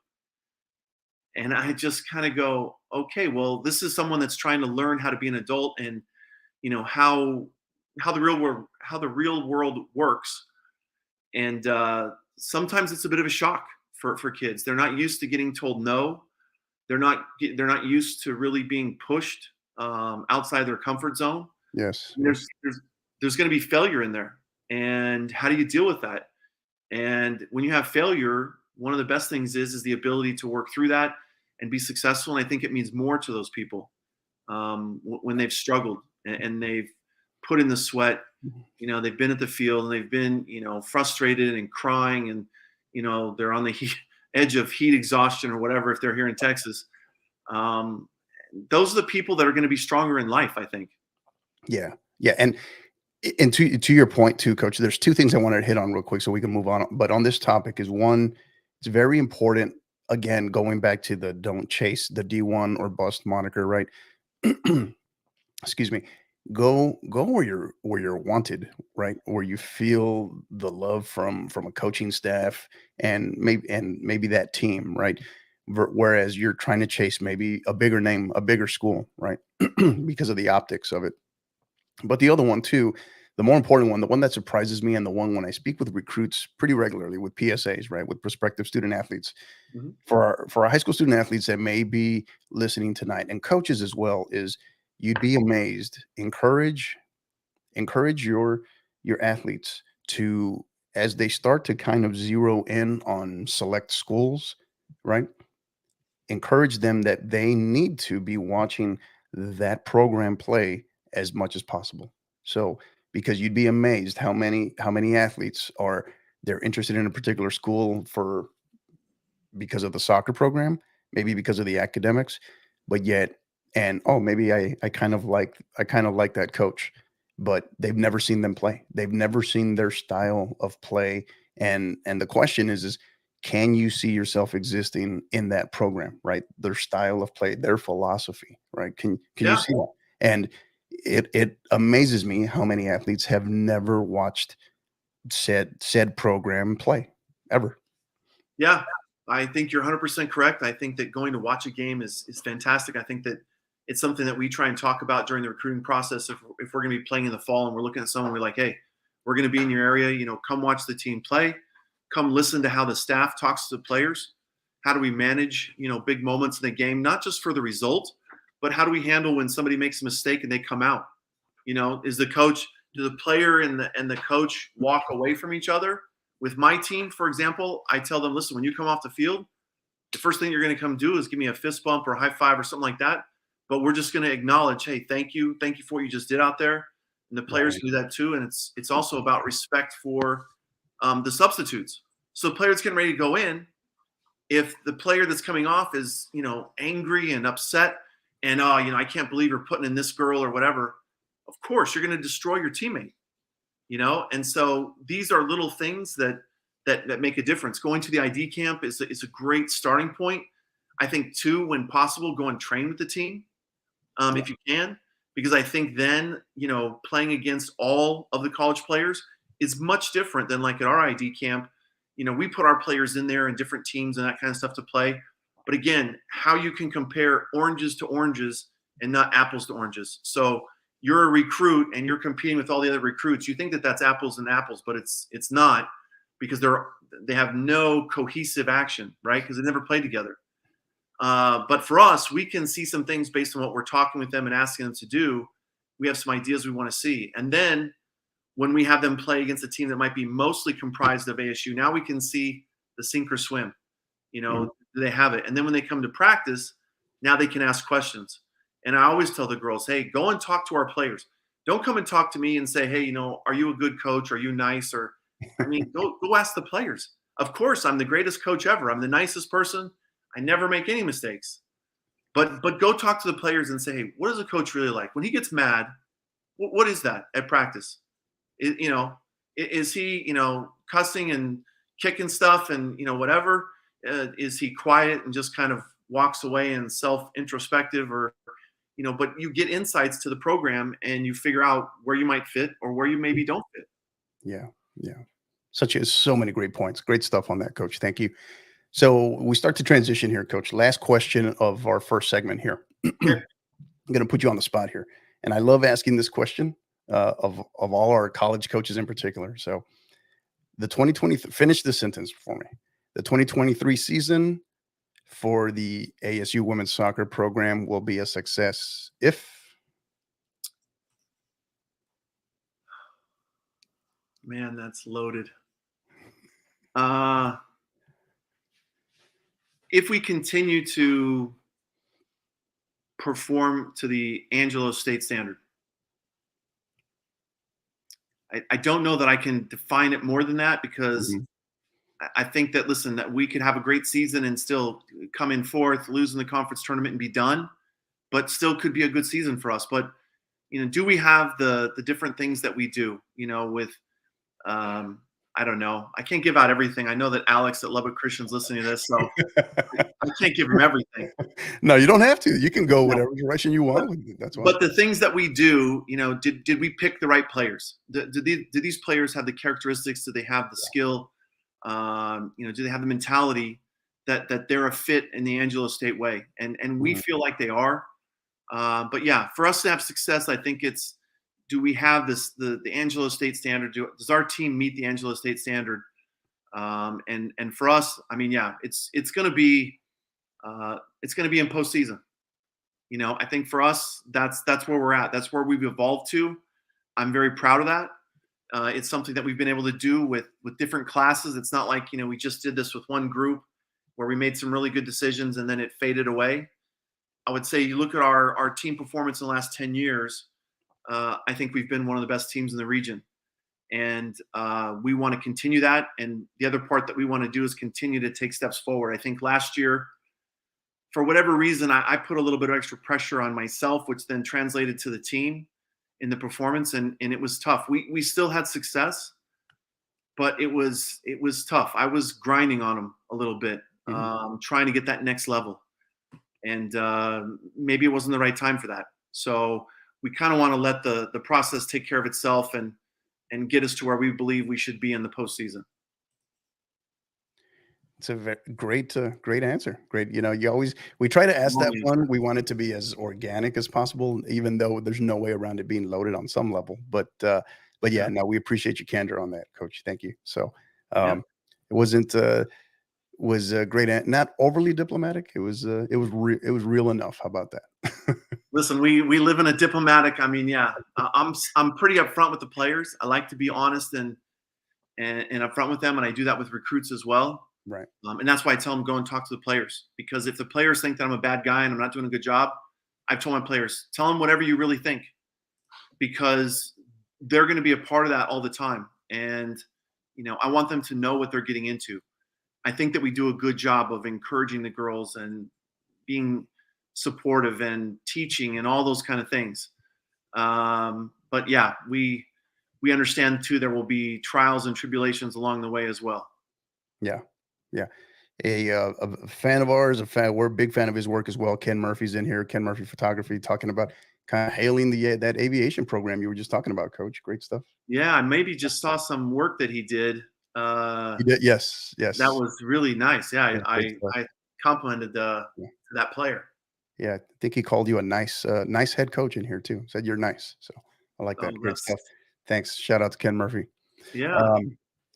And I just kind of go, okay, well, this is someone that's trying to learn how to be an adult, and how the real world works. And sometimes it's a bit of a shock for kids. They're not used to getting told no. They're not used to really being pushed outside their comfort zone. Yes. There's going to be failure in there, and how do you deal with that? And when you have failure, one of the best things is the ability to work through that and be successful. And I think it means more to those people when they've struggled and they've put in the sweat. They've been at the field, and they've been, frustrated and crying, and, they're on the edge of heat exhaustion or whatever, if they're here in Texas. Those are the people that are going to be stronger in life, I think. Yeah. Yeah. And to your point too, Coach, there's two things I wanted to hit on real quick so we can move on. But on this topic is one, it's very important. Again, going back to the don't chase the D1 or bust moniker, right? Excuse me. Go where you're wanted, right? Where you feel the love from a coaching staff and maybe that team, right? Whereas you're trying to chase maybe a bigger name, a bigger school, right? Because of the optics of it. But the other one too, the more important one, the one that surprises me, and the one when I speak with recruits pretty regularly with PSAs, right, with prospective student athletes, for our high school student athletes that may be listening tonight, and coaches as well, is you'd be amazed. Encourage your athletes to, as they start to kind of zero in on select schools, right? Encourage them that they need to be watching that program play as much as possible. So, because you'd be amazed how many athletes they're interested in a particular school because of the soccer program, maybe because of the academics, but yet, and maybe I kind of like that coach, but they've never seen them play. They've never seen their style of play. And the question is can you see yourself existing in that program, right? Their style of play, their philosophy, right? Can you see that? And it amazes me how many athletes have never watched said program play ever. Yeah, I think you're 100% correct. I think that going to watch a game is fantastic. I think that it's something that we try and talk about during the recruiting process. If we're going to be playing in the fall and we're looking at someone, we're like, hey, we're going to be in your area, come watch the team play. Come listen to how the staff talks to the players. How do we manage, big moments in the game, not just for the result, but how do we handle when somebody makes a mistake and they come out? Do the player and the coach walk away from each other? With my team, for example, I tell them, listen, when you come off the field, the first thing you're going to come do is give me a fist bump or a high five or something like that. But we're just going to acknowledge, hey, thank you for what you just did out there. And the players do that too. And it's also about respect for the substitutes. So the player that's getting ready to go in, if the player that's coming off is, angry and upset and, I can't believe you're putting in this girl or whatever, of course, you're going to destroy your teammate, And so these are little things that make a difference. Going to the ID camp is a great starting point. I think, too, when possible, go and train with the team if you can, because I think then, playing against all of the college players is much different than like at our ID camp. We put our players in there in different teams and that kind of stuff to play. But again, how you can compare oranges to oranges and not apples to oranges. So you're a recruit and you're competing with all the other recruits. You think that that's apples and apples, but it's not, because they have no cohesive action, right? Because they never played together. But for us, we can see some things based on what we're talking with them and asking them to do. We have some ideas we want to see. And then when we have them play against a team that might be mostly comprised of ASU, now we can see the sink or swim. Do they have it? And then when they come to practice, now they can ask questions. And I always tell the girls, hey, go and talk to our players. Don't come and talk to me and say, hey, are you a good coach? Are you nice? Or, go ask the players. Of course, I'm the greatest coach ever. I'm the nicest person. I never make any mistakes. But go talk to the players and say, hey, what does a coach really like? When he gets mad, what is that at practice? Is he, cussing and kicking stuff and, whatever? Is he quiet and just kind of walks away and self-introspective, or, but you get insights to the program and you figure out where you might fit or where you maybe don't fit. Yeah. So many great points. Great stuff on that, Coach. Thank you. So we start to transition here, Coach. Last question of our first segment here. I'm going to put you on the spot here. And I love asking this question of all our college coaches in particular. So the 2020, finish this sentence for me. The 2023 season for the ASU women's soccer program will be a success if? Man, that's loaded. If we continue to perform to the Angelo State standard. I don't know that I can define it more than that, because I think that, that we could have a great season and still come in fourth, lose in the conference tournament and be done, but still could be a good season for us. But, do we have the different things that we do, with, I don't know. I can't give out everything. I know that Alex at Lubbock Christian's listening to this, so I can't give him everything. No, you don't have to. You can go whatever direction you want. That's why. But the things that we do, did we pick the right players? Do these players have the characteristics? Do they have the skill? Do they have the mentality that they're a fit in the Angelo State way? And we feel like they are. But yeah, for us to have success, I think it's, do we have the Angelo State standard? Does our team meet the Angelo State standard? And for us, it's going to be in postseason. I think for us, that's where we're at. That's where we've evolved to. I'm very proud of that. It's something that we've been able to do with different classes. It's not like, we just did this with one group where we made some really good decisions and then it faded away. I would say you look at our team performance in the last 10 years, I think we've been one of the best teams in the region. And we want to continue that. And the other part that we want to do is continue to take steps forward. I think last year, for whatever reason, I put a little bit of extra pressure on myself, which then translated to the team in the performance. And it was tough. We still had success, but it was tough. I was grinding on them a little bit, trying to get that next level. And maybe it wasn't the right time for that. So we kind of want to let the process take care of itself and get us to where we believe we should be in the postseason. It's a great answer. Great. We try to ask that one. We want it to be as organic as possible, even though there's no way around it being loaded on some level. But yeah, no, we appreciate your candor on that, Coach. Thank you. So it wasn't was great, not overly diplomatic. It was real enough. How about that? Listen, we live in a diplomatic. I'm pretty upfront with the players. I like to be honest and upfront with them, and I do that with recruits as well. Right. And that's why I tell them go and talk to the players, because if the players think that I'm a bad guy and I'm not doing a good job, I've told my players, tell them whatever you really think, because they're going to be a part of that all the time. And, I want them to know what they're getting into. I think that we do a good job of encouraging the girls and being supportive and teaching and all those kind of things. But yeah, we understand too, there will be trials and tribulations along the way as well. Yeah. Yeah. A fan of ours, we're a big fan of his work as well. Ken Murphy's in here. Ken Murphy Photography, talking about kind of hailing that aviation program you were just talking about, Coach. Great stuff. Yeah. I maybe just saw some work that he did. He did. Yes. That was really nice. Yeah. I complimented that player. Yeah. I think he called you a nice head coach in here too. Said you're nice. So I like that. Great stuff. Thanks. Shout out to Ken Murphy. Yeah.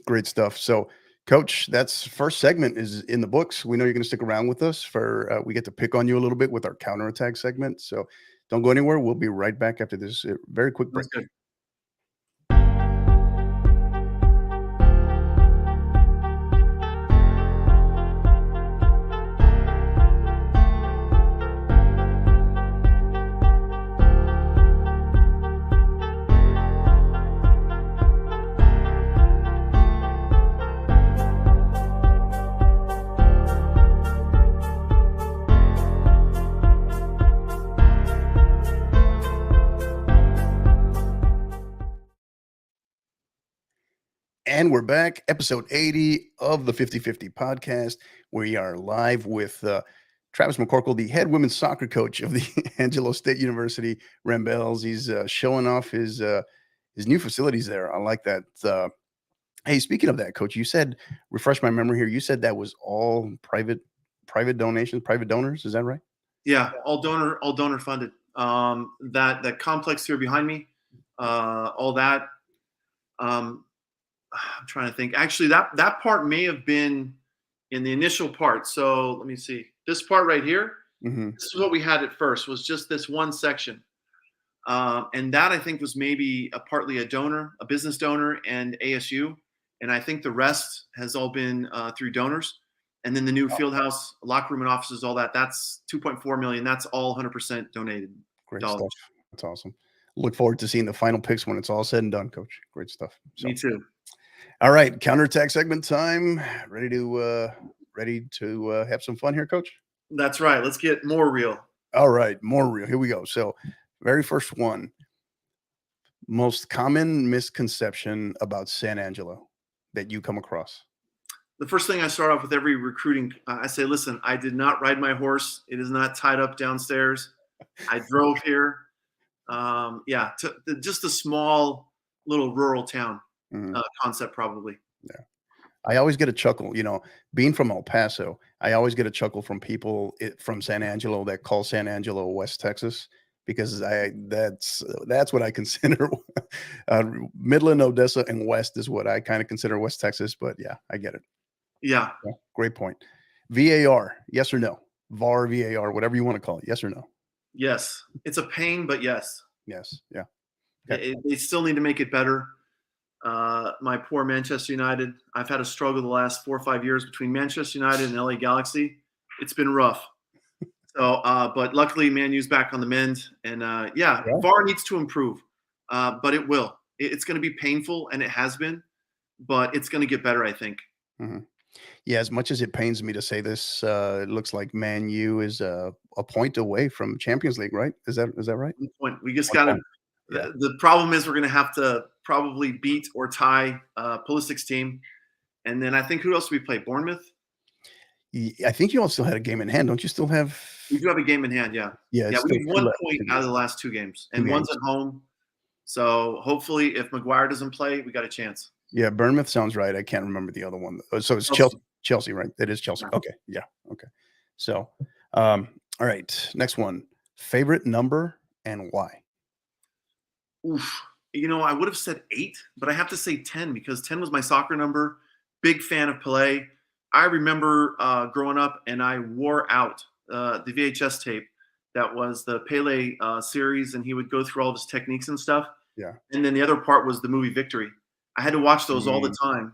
Great stuff. So, Coach, that's first segment is in the books. We know you're going to stick around with us for we get to pick on you a little bit with our counterattack segment. So don't go anywhere. We'll be right back after this very quick break. That's good. And we're back, episode 80 of the 50/50 podcast. We are live with Travis McCorkle, the head women's soccer coach of the Angelo State University Ramblers. He's showing off his new facilities there. I like that. Hey, speaking of that, Coach, you said, refresh my memory here, you said that was all private donations, private donors. Is that right? Yeah, all donor funded. That complex here behind me, all that. I'm trying to think. Actually, that part may have been in the initial part. So let me see. This part right here. Mm-hmm. This is what we had at first. Was just this one section, and that I think was maybe partly a business donor, and ASU, and I think the rest has all been through donors. And then the new field house, locker room, and offices, all that. That's $2.4 million. That's all 100% donated. Great dollars. stuff. That's awesome. Look forward to seeing the final picks when it's all said and done, Coach. Great stuff. Me too. All right, counterattack segment time. Ready to have some fun here, Coach? That's right. Let's get more real. All right, more real. Here we go. So, very first one. Most common misconception about San Angelo that you come across? The first thing I start off with every recruiting, I say, listen, I did not ride my horse. It is not tied up downstairs. I drove here. Just a small little rural town. Concept probably. Yeah. I always get a chuckle, being from El Paso, I always get a chuckle from people from San Angelo that call San Angelo West Texas, because that's what I consider Midland, Odessa, and West is what I kind of consider West Texas. But yeah, I get it. Yeah. Great point. VAR, yes or no? VAR, VAR, whatever you want to call it. Yes or no? Yes. It's a pain, but yes. Yes. Yeah. Okay. They still need to make it better. My poor Manchester United. I've had a struggle the last 4 or 5 years between Manchester United and LA Galaxy. It's been rough. So, but luckily, Man U's back on the mend. And VAR needs to improve, but it will. It's going to be painful, and it has been, but it's going to get better, I think. Mm-hmm. Yeah, as much as it pains me to say this, it looks like Man U is a point away from Champions League, right? Is that right? 1 point. We just got to. Yeah. The problem is we're going to have to probably beat or tie Pulisic's team, and then I think who else do we play? Bournemouth. I think you all still had a game in hand. Don't you still have? We do have a game in hand. Yeah. Yeah. We have 1 point out of the last 2 games, and one's at home. So hopefully, if Maguire doesn't play, we got a chance. Yeah, Bournemouth sounds right. I can't remember the other one. So it's Chelsea, right? It is Chelsea. Okay. Yeah. Okay. So, all right. Next one. Favorite number and why? Oof. I would have said 8, but I have to say 10 because 10 was my soccer number. Big fan of Pelé. I remember growing up, and I wore out the VHS tape that was the Pele series, and he would go through all of his techniques and stuff. Yeah. And then the other part was the movie Victory. I had to watch those all the time,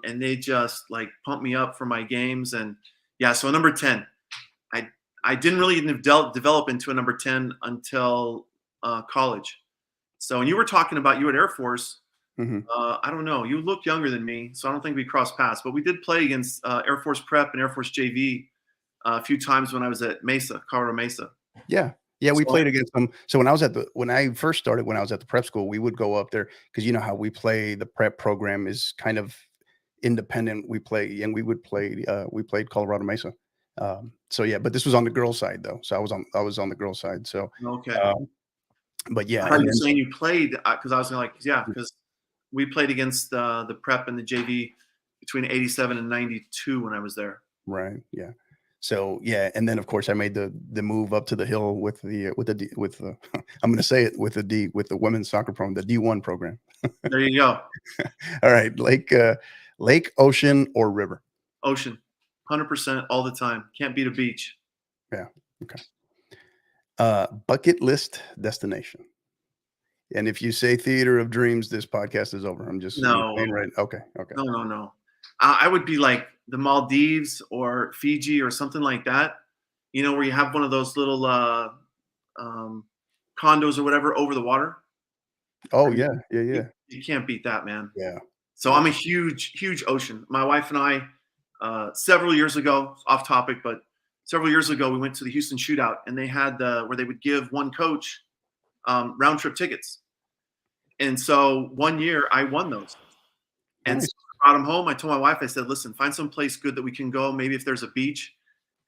and they just pumped me up for my games. And yeah, so number 10. I didn't really develop into a number 10 until college. So when you were talking about you at Air Force, I don't know. You look younger than me, so I don't think we crossed paths. But we did play against Air Force Prep and Air Force JV a few times when I was at Colorado Mesa. Yeah. Yeah, we played against them. So when I first started, when I was at the prep school, we would go up there because you know how we play. The prep program is kind of independent. We played Colorado Mesa. So yeah, but this was on the girls' side though. So I was on the girls' side. So okay. But yeah, I thought you were saying you played because I was because we played against the prep and the JV between 87 and 92 when I was there. Right. Yeah. So yeah, and then of course I made the move up to the hill with the I'm going to say it with the women's soccer program, the D1 program. There you go. All right, lake, ocean, or river? Ocean, 100% all the time. Can't beat a beach. Yeah. Okay. Bucket list destination. And if you say theater of dreams, this podcast is over. I'm just saying, right. Okay. No. I would be like the Maldives or Fiji or something like that, where you have one of those little condos or whatever over the water. Oh, yeah. You can't beat that, man. Yeah. So I'm a huge ocean. My wife and I, several years ago, off topic, but several years ago, we went to the Houston Shootout, and they had where they would give one coach round trip tickets. And so one year I won those. And Nice. so I brought him home. I told my wife, I said, listen, find some place good that we can go. Maybe if there's a beach.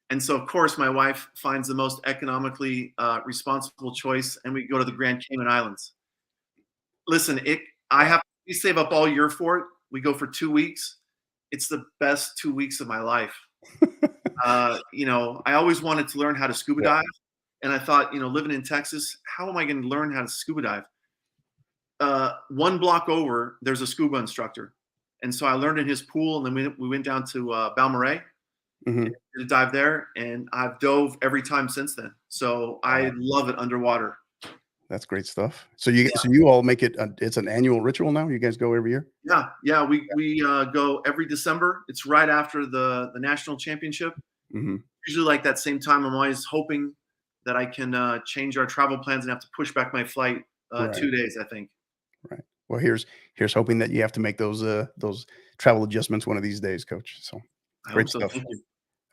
And so, of course, my wife finds the most economically responsible choice, and we go to the Grand Cayman Islands. Listen, we save up all year for it. We go for 2 weeks. It's the best 2 weeks of my life. I always wanted to learn how to scuba dive. And I thought, living in Texas, how am I going to learn how to scuba dive? One block over, there's a scuba instructor. And so I learned in his pool, and then we went down to Balmorhea to dive there, and I've dove every time since then. So I love it underwater. That's great stuff. So you all make it. It's an annual ritual now. You guys go every year. Yeah. We go every December. It's right after the national championship. Usually, like that same time, I'm always hoping that I can change our travel plans and have to push back my flight 2 days, I think. Right. Well, here's hoping that you have to make those travel adjustments one of these days, Coach. So great stuff. Thank you.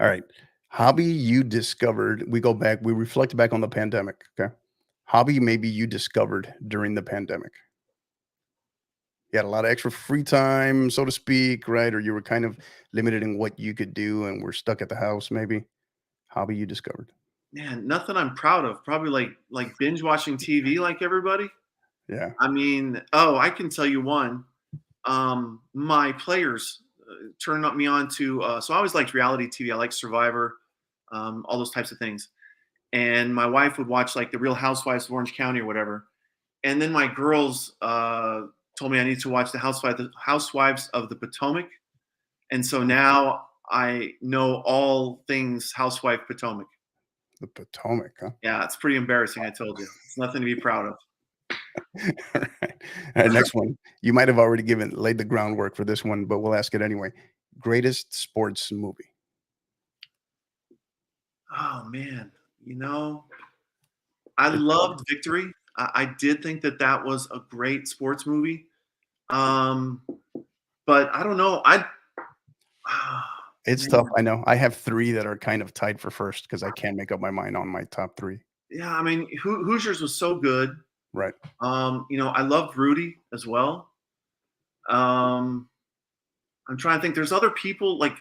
All right. Hobby you discovered. We reflect back on the pandemic. Okay. Hobby maybe you discovered during the pandemic. You had a lot of extra free time, so to speak, right? Or you were kind of limited in what you could do and were stuck at the house, maybe. Hobby you discovered. Man, nothing I'm proud of. Probably like binge watching TV like everybody. Yeah. I mean, I can tell you one. My players turned me on to, so I always liked reality TV. I liked Survivor, all those types of things. And my wife would watch like the Real Housewives of Orange County or whatever. And then my girls told me I need to watch the Housewives of the Potomac. And so now I know all things Housewife Potomac. The Potomac, huh? Yeah, it's pretty embarrassing, I told you. It's nothing to be proud of. All right, next one. You might have already laid the groundwork for this one, but we'll ask it anyway. Greatest sports movie? Oh, man. I loved Victory. I did think that was a great sports movie. But I don't know. It's tough. I know. I have 3 that are kind of tied for first because I can't make up my mind on my top 3. Yeah, I mean, Hoosiers was so good. Right. I loved Rudy as well. I'm trying to think. There's other people like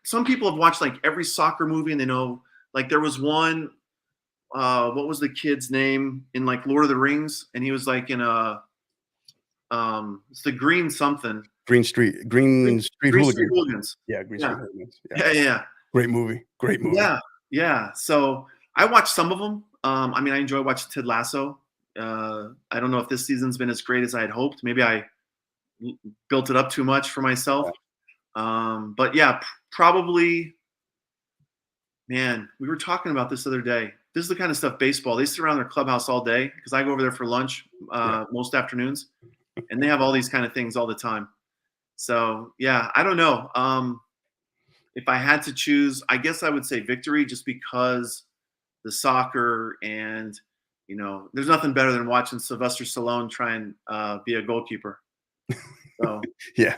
some people have watched like every soccer movie and they know. Like there was one, what was the kid's name in like Lord of the Rings? And he was like in it's the Green something. Green Street Hooligans. Yeah, Green Street Hooligans. Yeah. Great movie. Yeah. So I watched some of them. I mean, I enjoy watching Ted Lasso. I don't know if this season's been as great as I had hoped. Maybe I built it up too much for myself. But yeah, probably. Man, we were talking about this the other day. This is the kind of stuff baseball. They sit around their clubhouse all day because I go over there for lunch most afternoons, and they have all these kind of things all the time. So yeah, I don't know. If I had to choose, I guess I would say Victory, just because the soccer and there's nothing better than watching Sylvester Stallone try and be a goalkeeper. So Yeah.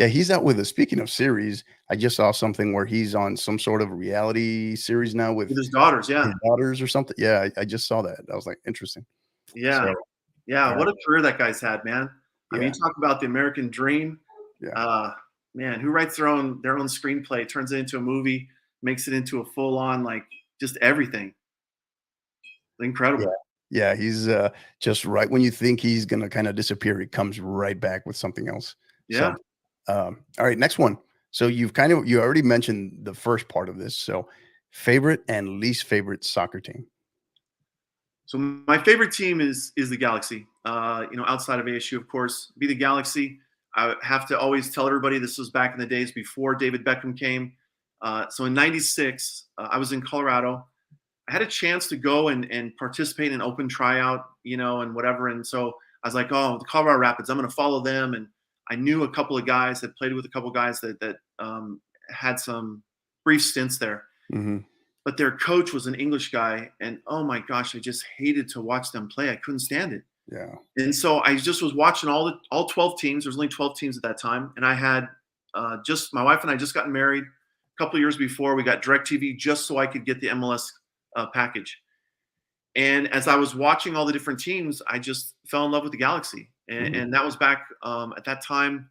He's out with speaking of series, I just saw something where he's on some sort of reality series now with his daughters. Yeah. His daughters or something. Yeah. I just saw that. I was like, interesting. Yeah. So, yeah. What a career that guy's had, man. I mean, talk about the American dream. Yeah. Man, who writes their own screenplay, turns it into a movie, makes it into a full on, like just everything. Incredible. Yeah. He's just right when you think he's going to kind of disappear, he comes right back with something else. Yeah. So, all right, next one. So you already mentioned the first part of this. So favorite and least favorite soccer team. So my favorite team is the Galaxy. Outside of ASU, of course, be the Galaxy. I have to always tell everybody this was back in the days before David Beckham came. So in '96, I was in Colorado. I had a chance to go and participate in an open tryout, and whatever. And so I was like, oh, the Colorado Rapids, I'm going to follow them. And I knew a couple of guys, had played with a couple of guys that had some brief stints there. Mm-hmm. But their coach was an English guy. And oh my gosh, I just hated to watch them play. I couldn't stand it. Yeah. And so I just was watching all 12 teams. There's only 12 teams at that time. And I had my wife and I just gotten married a couple of years before. We got DirecTV just so I could get the MLS package. And as I was watching all the different teams, I just fell in love with the Galaxy. and that was back at that time.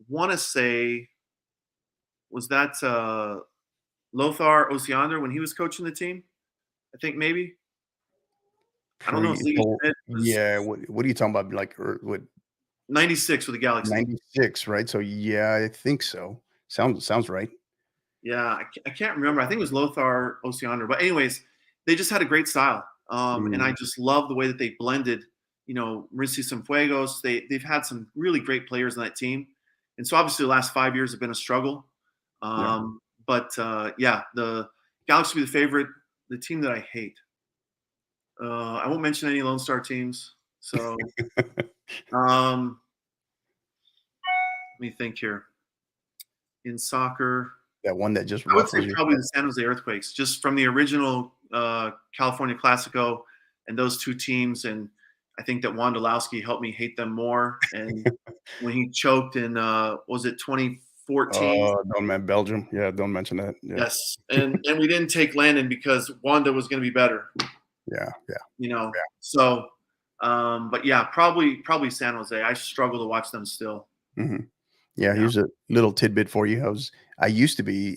I want to say, was that Lothar Osiander when he was coaching the team? I think maybe. I don't know. Yeah, what are you talking about? Like, or what? 96 with the Galaxy. 96, right? So yeah, I think so. Sounds right. Yeah, I can't remember. I think it was Lothar Osiander. But anyways, they just had a great style, and I just love the way that they blended. Mauricio Cienfuegos. They've had some really great players on that team, and so obviously the last 5 years have been a struggle. But the Galaxy will be the favorite. The team that I hate. I won't mention any Lone Star teams. So, let me think here. In soccer, that one that just I would say probably the San Jose Earthquakes, just from the original California Classico and those two teams. And I think that Wondolowski helped me hate them more. And when he choked in, was it 2014? Belgium. Yeah, don't mention that. Yeah. Yes, and we didn't take Landon because Wanda was going to be better. Yeah. So, but yeah, probably San Jose. I struggle to watch them still. Mm-hmm. Yeah, here's a little tidbit for you. I used to be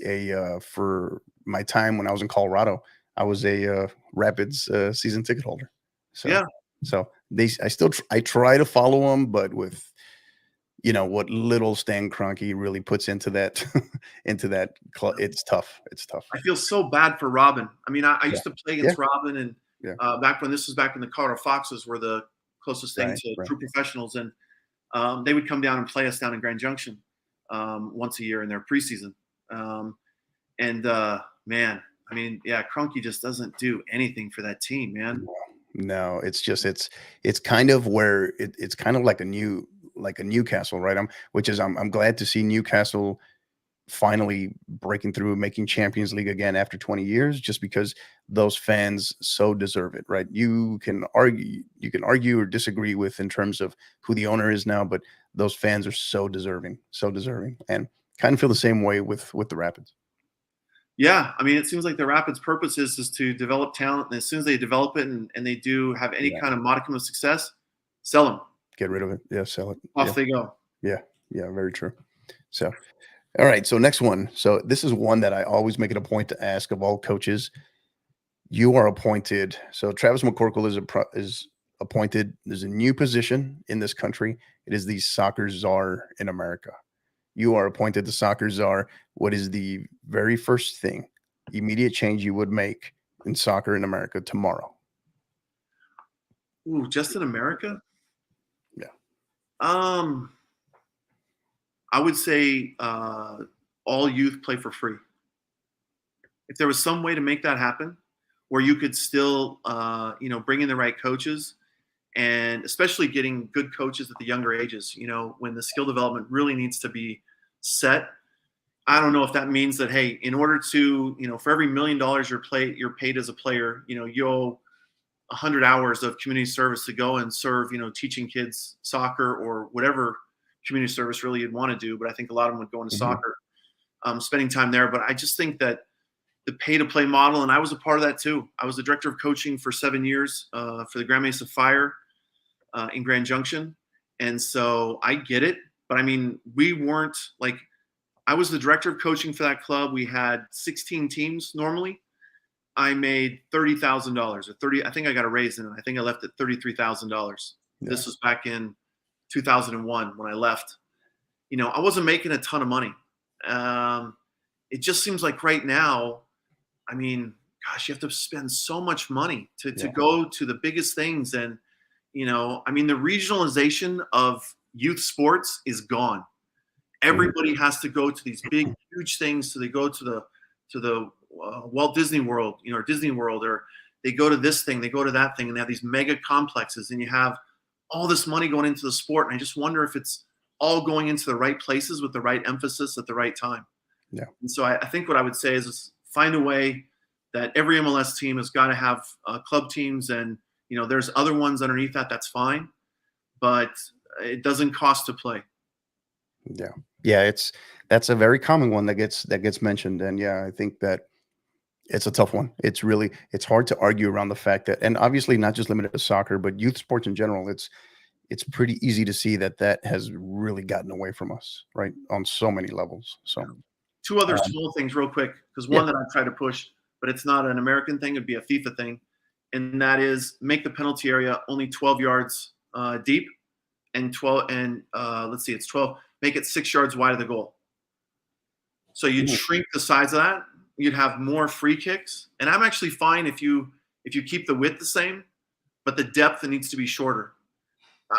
for my time when I was in Colorado, I was a Rapids season ticket holder. So I try to follow them, but with what little Stan Kroenke really puts into that it's tough. I feel so bad for Robin. I mean, I used to play against Robin, and back when the Colorado Foxes were the closest thing to true professionals, and they would come down and play us down in Grand Junction once a year in their preseason. Man, I mean, Kroenke just doesn't do anything for that team, man. No, it's just it's kind of where it's kind of like a Newcastle, right? I'm glad to see Newcastle finally breaking through, making Champions League again after 20 years, just because those fans so deserve it, right? You can argue or disagree with in terms of who the owner is now, but those fans are so deserving, and kind of feel the same way with the Rapids. Yeah, I mean, it seems like the Rapids' purpose is to develop talent, and as soon as they develop it and they do have any kind of modicum of success, sell them. Get rid of it. Yeah, sell it. Off they go. Yeah, very true. So, all right. So next one. So this is one that I always make it a point to ask of all coaches. You are appointed. So Travis McCorkle is appointed. There's a new position in this country. It is the soccer czar in America. You are appointed the soccer czar. What is the very first thing, immediate change you would make in soccer in America tomorrow? Ooh, just in America? Yeah. I would say all youth play for free. If there was some way to make that happen, where you could still, bring in the right coaches, and especially getting good coaches at the younger ages, when the skill development really needs to be set. I don't know if that means that, hey, in order to, for every $1 million you're paid as a player, you owe 100 hours of community service to go and serve, teaching kids soccer or whatever community service really you'd want to do. But I think a lot of them would go into soccer, spending time there. But I just think that the pay-to-play model, and I was a part of that too. I was the director of coaching for 7 years for the Grand Mesa Fire in Grand Junction. And so I get it. But I mean, we weren't like, I was the director of coaching for that club. We had 16 teams normally. I made $30,000 or 30. I think I got a raise in it. I think I left at $33,000. Yeah. This was back in 2001 when I left. I wasn't making a ton of money. It just seems like right now, I mean, gosh, you have to spend so much money to go to the biggest things. And, I mean, the regionalization of youth sports is gone. Everybody has to go to these big, huge things. So they go to the Walt Disney World, or Disney World, or they go to this thing, they go to that thing, and they have these mega complexes, and you have all this money going into the sport. And I just wonder if it's all going into the right places with the right emphasis at the right time. Yeah. And so I think what I would say is find a way that every MLS team has got to have club teams, and there's other ones underneath that. That's fine, but it doesn't cost to play. Yeah, that's a very common one that gets mentioned, and I think that it's a tough one. It's hard to argue around the fact that, and obviously not just limited to soccer, but youth sports in general. it's pretty easy to see that has really gotten away from us, right, on so many levels. So two other small things real quick, because one that I try to push, but it's not an American thing, it'd be a FIFA thing, and that is make the penalty area only 12 yards deep and 12 and let's see, it's 12, make it 6 yards wide of the goal. So you'd shrink the size of that, you'd have more free kicks. And I'm actually fine if you keep the width the same, but the depth needs to be shorter.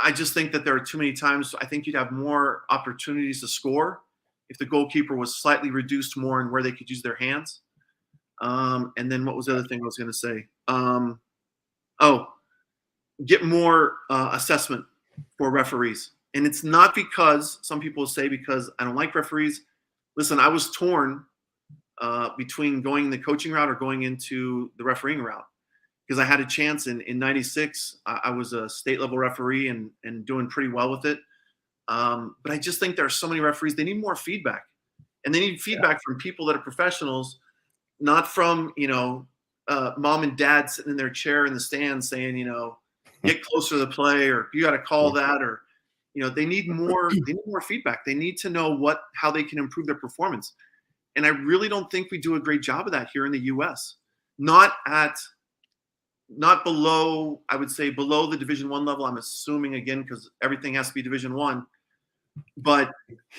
I just think that there are too many times I think you'd have more opportunities to score if the goalkeeper was slightly reduced more in where they could use their hands. And then what was the other thing I was going to say? Get more assessment for referees. And it's not because some people say because I don't like referees. Listen, I was torn between going the coaching route or going into the refereeing route, because I had a chance in 96. I was a state level referee and doing pretty well with it. But I just think there are so many referees, they need more feedback, and they need feedback from people that are professionals, not from, mom and dad sitting in their chair in the stands saying, get closer to the play, or you got to call that, or, they need more feedback. They need to know how they can improve their performance. And I really don't think we do a great job of that here in the US. Not below, I would say below the Division I level. I'm assuming, again, because everything has to be Division I. But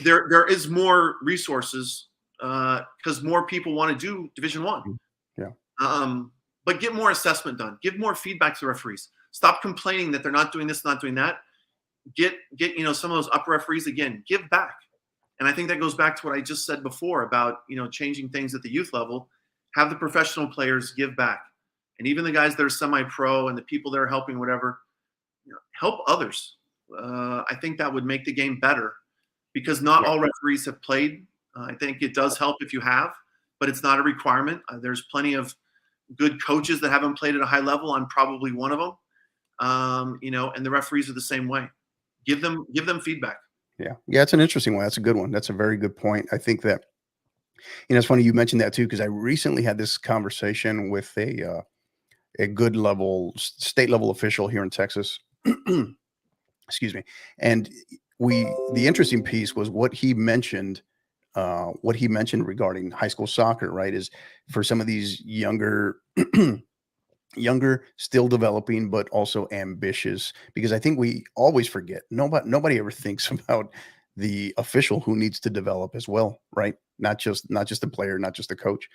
there is more resources because more people want to do Division I. Yeah. But get more assessment done. Give more feedback to the referees. Stop complaining that they're not doing this, not doing that. Get some of those upper referees, again, give back. And I think that goes back to what I just said before about changing things at the youth level. Have the professional players give back. And even the guys that are semi-pro and the people that are helping, whatever, help others. I think that would make the game better, because not all referees have played. I think it does help if you have, but it's not a requirement. There's plenty of good coaches that haven't played at a high level. I'm probably one of them. And the referees are the same way. Give them feedback. Yeah. It's an interesting one. That's a good one. That's a very good point. I think that, it's funny you mentioned that too, because I recently had this conversation with a good level, state level official here in Texas. Excuse me. And the interesting piece was what he mentioned regarding high school soccer, right? Is for some of these younger, still developing, but also ambitious, because I think we always forget, nobody ever thinks about the official who needs to develop as well, right? Not just the player, not just the coach.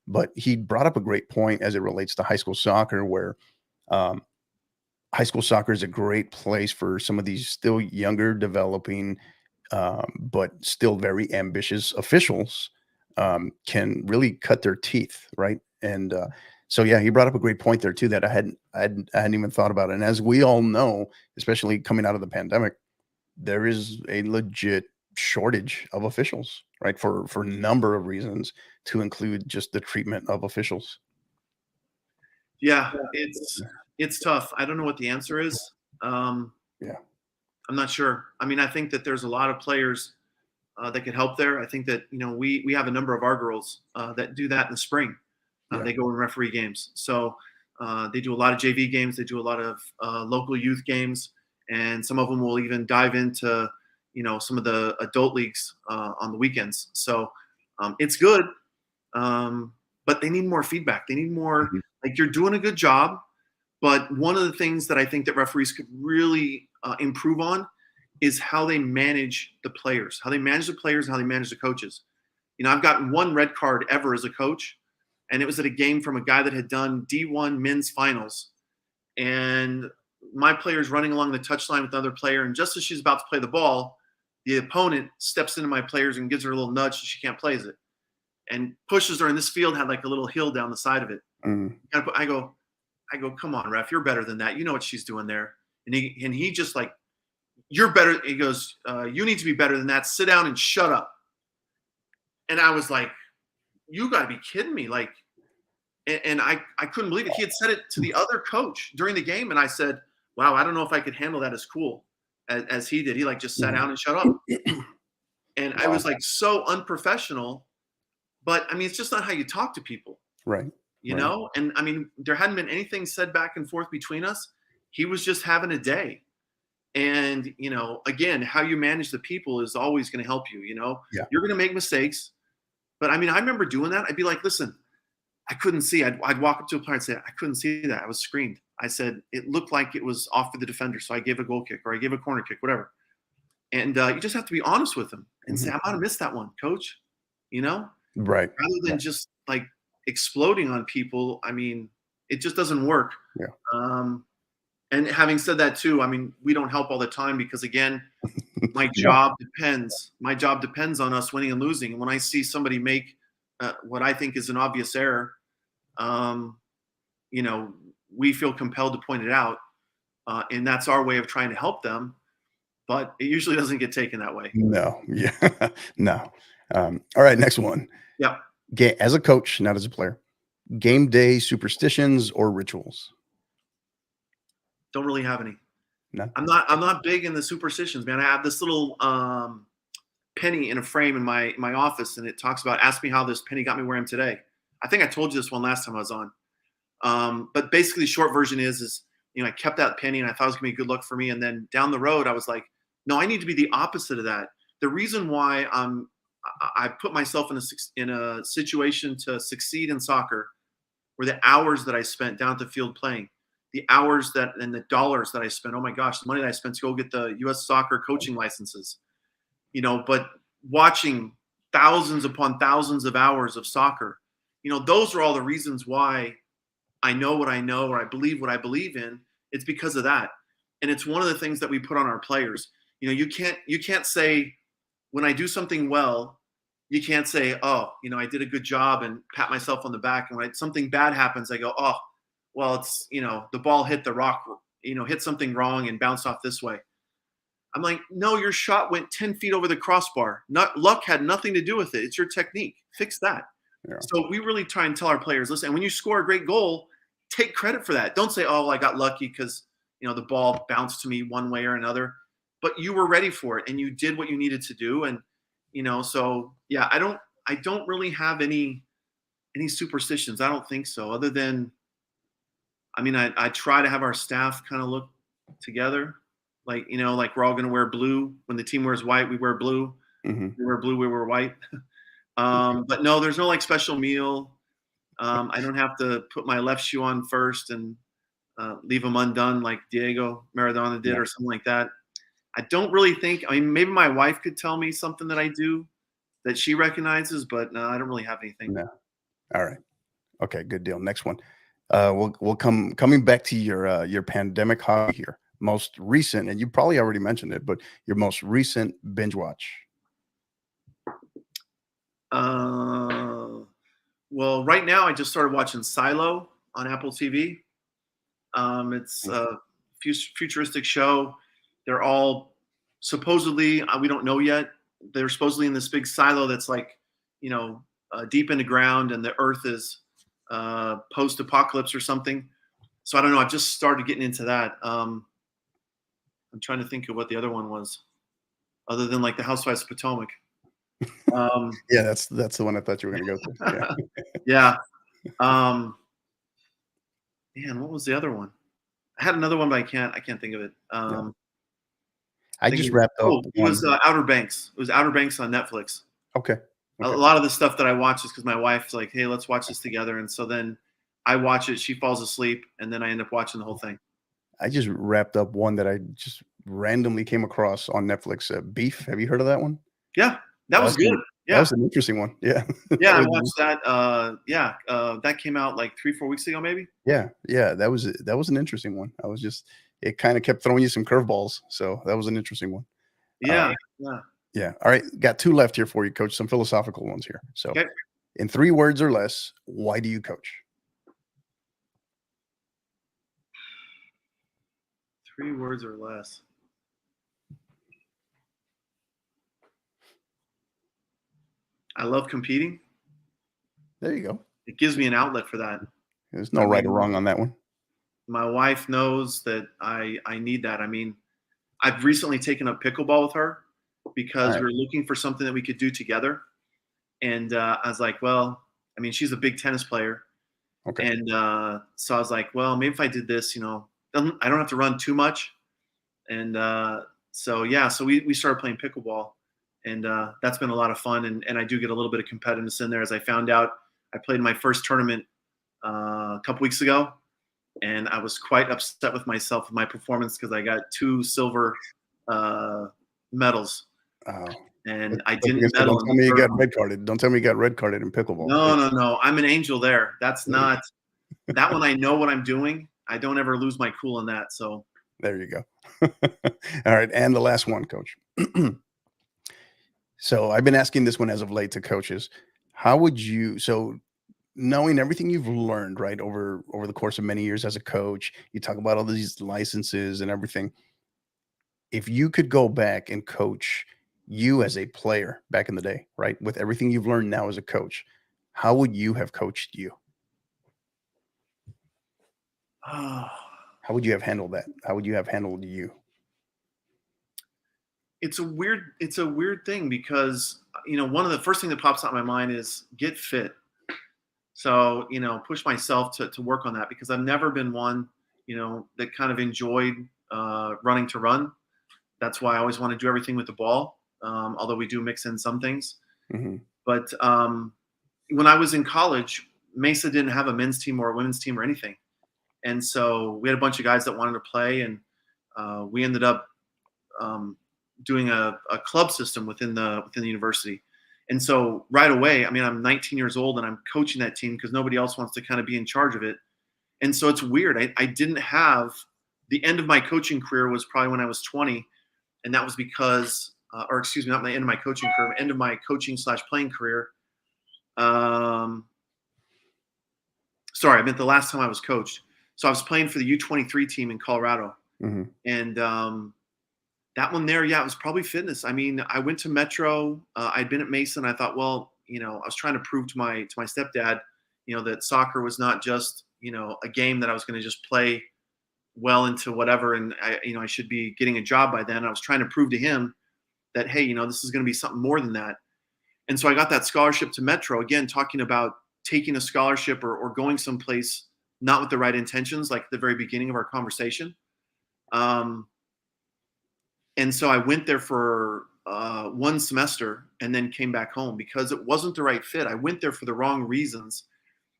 But he brought up a great point as it relates to high school soccer, where high school soccer is a great place for some of these still younger, developing, but still very ambitious officials can really cut their teeth, right? And so, he brought up a great point there too that I hadn't even thought about. And as we all know, especially coming out of the pandemic, there is a legit shortage of officials, right? For a number of reasons, to include just the treatment of officials. Yeah, it's tough. I don't know what the answer is. I'm not sure. I mean, I think that there's a lot of players that could help there. I think that, we have a number of our girls that do that in the spring. They go and referee games. So they do a lot of JV games. They do a lot of local youth games. And some of them will even dive into, some of the adult leagues on the weekends. So it's good. But they need more feedback. They need more, like, you're doing a good job. But one of the things that I think that referees could really improve on is how they manage the players, and how they manage the coaches. I've gotten one red card ever as a coach, and it was at a game from a guy that had done D1 men's finals. And my player's running along the touchline with another player, and just as she's about to play the ball, the opponent steps into my players and gives her a little nudge so she can't play it, and pushes her. And this field had like a little hill down the side of it. And I go, come on, ref, you're better than that. You know what she's doing there. And he just like, you're better. He goes, you need to be better than that. Sit down and shut up. And I was like, you got to be kidding me. Like, and I couldn't believe it. He had said it to the other coach during the game. And I said, wow, I don't know if I could handle that as cool as he did. He like just sat down and shut up. And I was like so unprofessional. But I mean, it's just not how you talk to people. Right. You know? And I mean, there hadn't been anything said back and forth between us. He was just having a day. And, again, how you manage the people is always going to help you. Yeah. You're going to make mistakes. But I mean, I remember doing that. I'd be like, listen, I couldn't see. I'd walk up to a player and say, I couldn't see that. I was screened. I said, it looked like it was off for the defender. So I gave a goal kick or I gave a corner kick, whatever. And you just have to be honest with them and say, I might have missed that one, coach, Right. rather than just like exploding on people. I mean, it just doesn't work. Yeah. And having said that too, I mean, we don't help all the time because again, my job depends. My job depends on us winning and losing. And when I see somebody make what I think is an obvious error, we feel compelled to point it out. And that's our way of trying to help them. But it usually doesn't get taken that way. No. Yeah. No. All right. Next one. Yeah. As a coach, not as a player, game day superstitions or rituals? Don't really have any. No. I'm not big in the superstitions, man. I have this little penny in a frame in my office, and it talks about ask me how this penny got me where I am today. I think I told you this one last time I was on. But basically, the short version is I kept that penny, and I thought it was gonna be good luck for me. And then down the road, I was like, no, I need to be the opposite of that. The reason why I put myself in a situation to succeed in soccer were the hours that I spent down at the field playing. The hours and the dollars that I spent, oh my gosh, the money that I spent to go get the US soccer coaching licenses, but watching thousands upon thousands of hours of soccer, those are all the reasons why I know what I know, or I believe what I believe in. It's because of that. And it's one of the things that we put on our players. You can't say when I do something well, you can't say, oh, I did a good job and pat myself on the back. And when something bad happens, I go, oh, well, it's, the ball hit the rock, hit something wrong and bounced off this way. I'm like, no, your shot went 10 feet over the crossbar. Luck had nothing to do with it. It's your technique. Fix that. Yeah. So we really try and tell our players, listen, when you score a great goal, take credit for that. Don't say, oh, I got lucky because, the ball bounced to me one way or another. But you were ready for it and you did what you needed to do. And, so yeah, I don't really have any superstitions. I don't think so, other than, I try to have our staff kind of look together. Like, like we're all going to wear blue. When the team wears white, we wear blue. Mm-hmm. We wear blue, we wear white. But no, there's no like special meal. I don't have to put my left shoe on first and leave them undone like Diego Maradona did or something like that. I don't really think, maybe my wife could tell me something that I do that she recognizes, but no, I don't really have anything. No. All right. Okay, good deal. Next one. We'll coming back to your pandemic hobby here. Most recent, and you probably already mentioned it, but your most recent binge watch. Well, right now I just started watching Silo on Apple TV. It's a futuristic show. They're all supposedly, we don't know yet. They're supposedly in this big silo that's like, deep in the ground, and the Earth is post-apocalypse or something. So I don't know. I've just started getting into that. I'm trying to think of what the other one was, other than like the Housewives of Potomac. Yeah, that's the one I thought you were going to go to. Yeah. Man, what was the other one? I had another one, but I can't think of it. I just wrapped up. It was Outer Banks. It was Outer Banks on Netflix. Okay. A lot of the stuff that I watch is because my wife's like, hey, let's watch this together. And so then I watch it, she falls asleep, and then I end up watching the whole thing. I just wrapped up one that I just randomly came across on Netflix. Beef. Have you heard of that one? Yeah, that was good. Yeah. That was an interesting one. Yeah. Yeah, I watched that. That came out like 3-4 weeks ago, maybe. Yeah. That was an interesting one. It kind of kept throwing you some curveballs. So that was an interesting one. Yeah. Yeah. All right. Got two left here for you, Coach. Some philosophical ones here. So okay. In 3 words or less, why do you coach? 3 words or less. I love competing. There you go. It gives me an outlet for that. There's no right or wrong on that one. My wife knows that I need that. I've recently taken up pickleball with her because we're looking for something that we could do together. And I was like, well, she's a big tennis player. Okay. And so I was like, well, maybe if I did this, I don't have to run too much. And so we started playing pickleball, and that's been a lot of fun. And I do get a little bit of competitiveness in there. As I found out, I played my first tournament a couple weeks ago, and I was quite upset with myself with my performance because I got 2 silver medals, Oh. and I But didn't medal. don't tell me you got red carded. Don't tell me you got red carded in pickleball. No. I'm an angel there. That's not that one. I know what I'm doing. I don't ever lose my cool in that. So there you go. All right, and the last one, Coach. So I've been asking this one as of late to coaches. How would you? So knowing everything you've learned, right, over the course of many years as a coach, you talk about all these licenses and everything. If you could go back and coach you as a player back in the day, right, with everything you've learned now as a coach, how would you have coached you? How would you have handled that? How would you have handled you? it's a weird thing because one of the first thing that pops out in my mind is get fit. So push myself to work on that because I've never been one that kind of enjoyed running to run. That's why I always want to do everything with the ball, although we do mix in some things. Mm-hmm. But when I was in college, Mesa didn't have a men's team or a women's team or anything. And so we had a bunch of guys that wanted to play, and we ended up doing a club system within the university. And so right away, I mean, I'm 19 years old and I'm coaching that team because nobody else wants to kind of be in charge of it. And so it's weird. I didn't have the end of my coaching career was probably when I was 20. And that was because, or excuse me, not the end of my coaching career, end of my coaching / playing career. Sorry, I meant the last time I was coached. So I was playing for the U23 team in Colorado. Mm-hmm. And that one there, yeah, it was probably fitness. I mean, I went to Metro. I'd been at Mason. I thought, well, I was trying to prove to my stepdad, that soccer was not just, a game that I was going to just play well into whatever. And I should be getting a job by then. I was trying to prove to him that, hey, this is going to be something more than that. And so I got that scholarship to Metro, again, talking about taking a scholarship or going someplace not with the right intentions, like at the very beginning of our conversation. And so I went there for 1 semester and then came back home because it wasn't the right fit. I went there for the wrong reasons.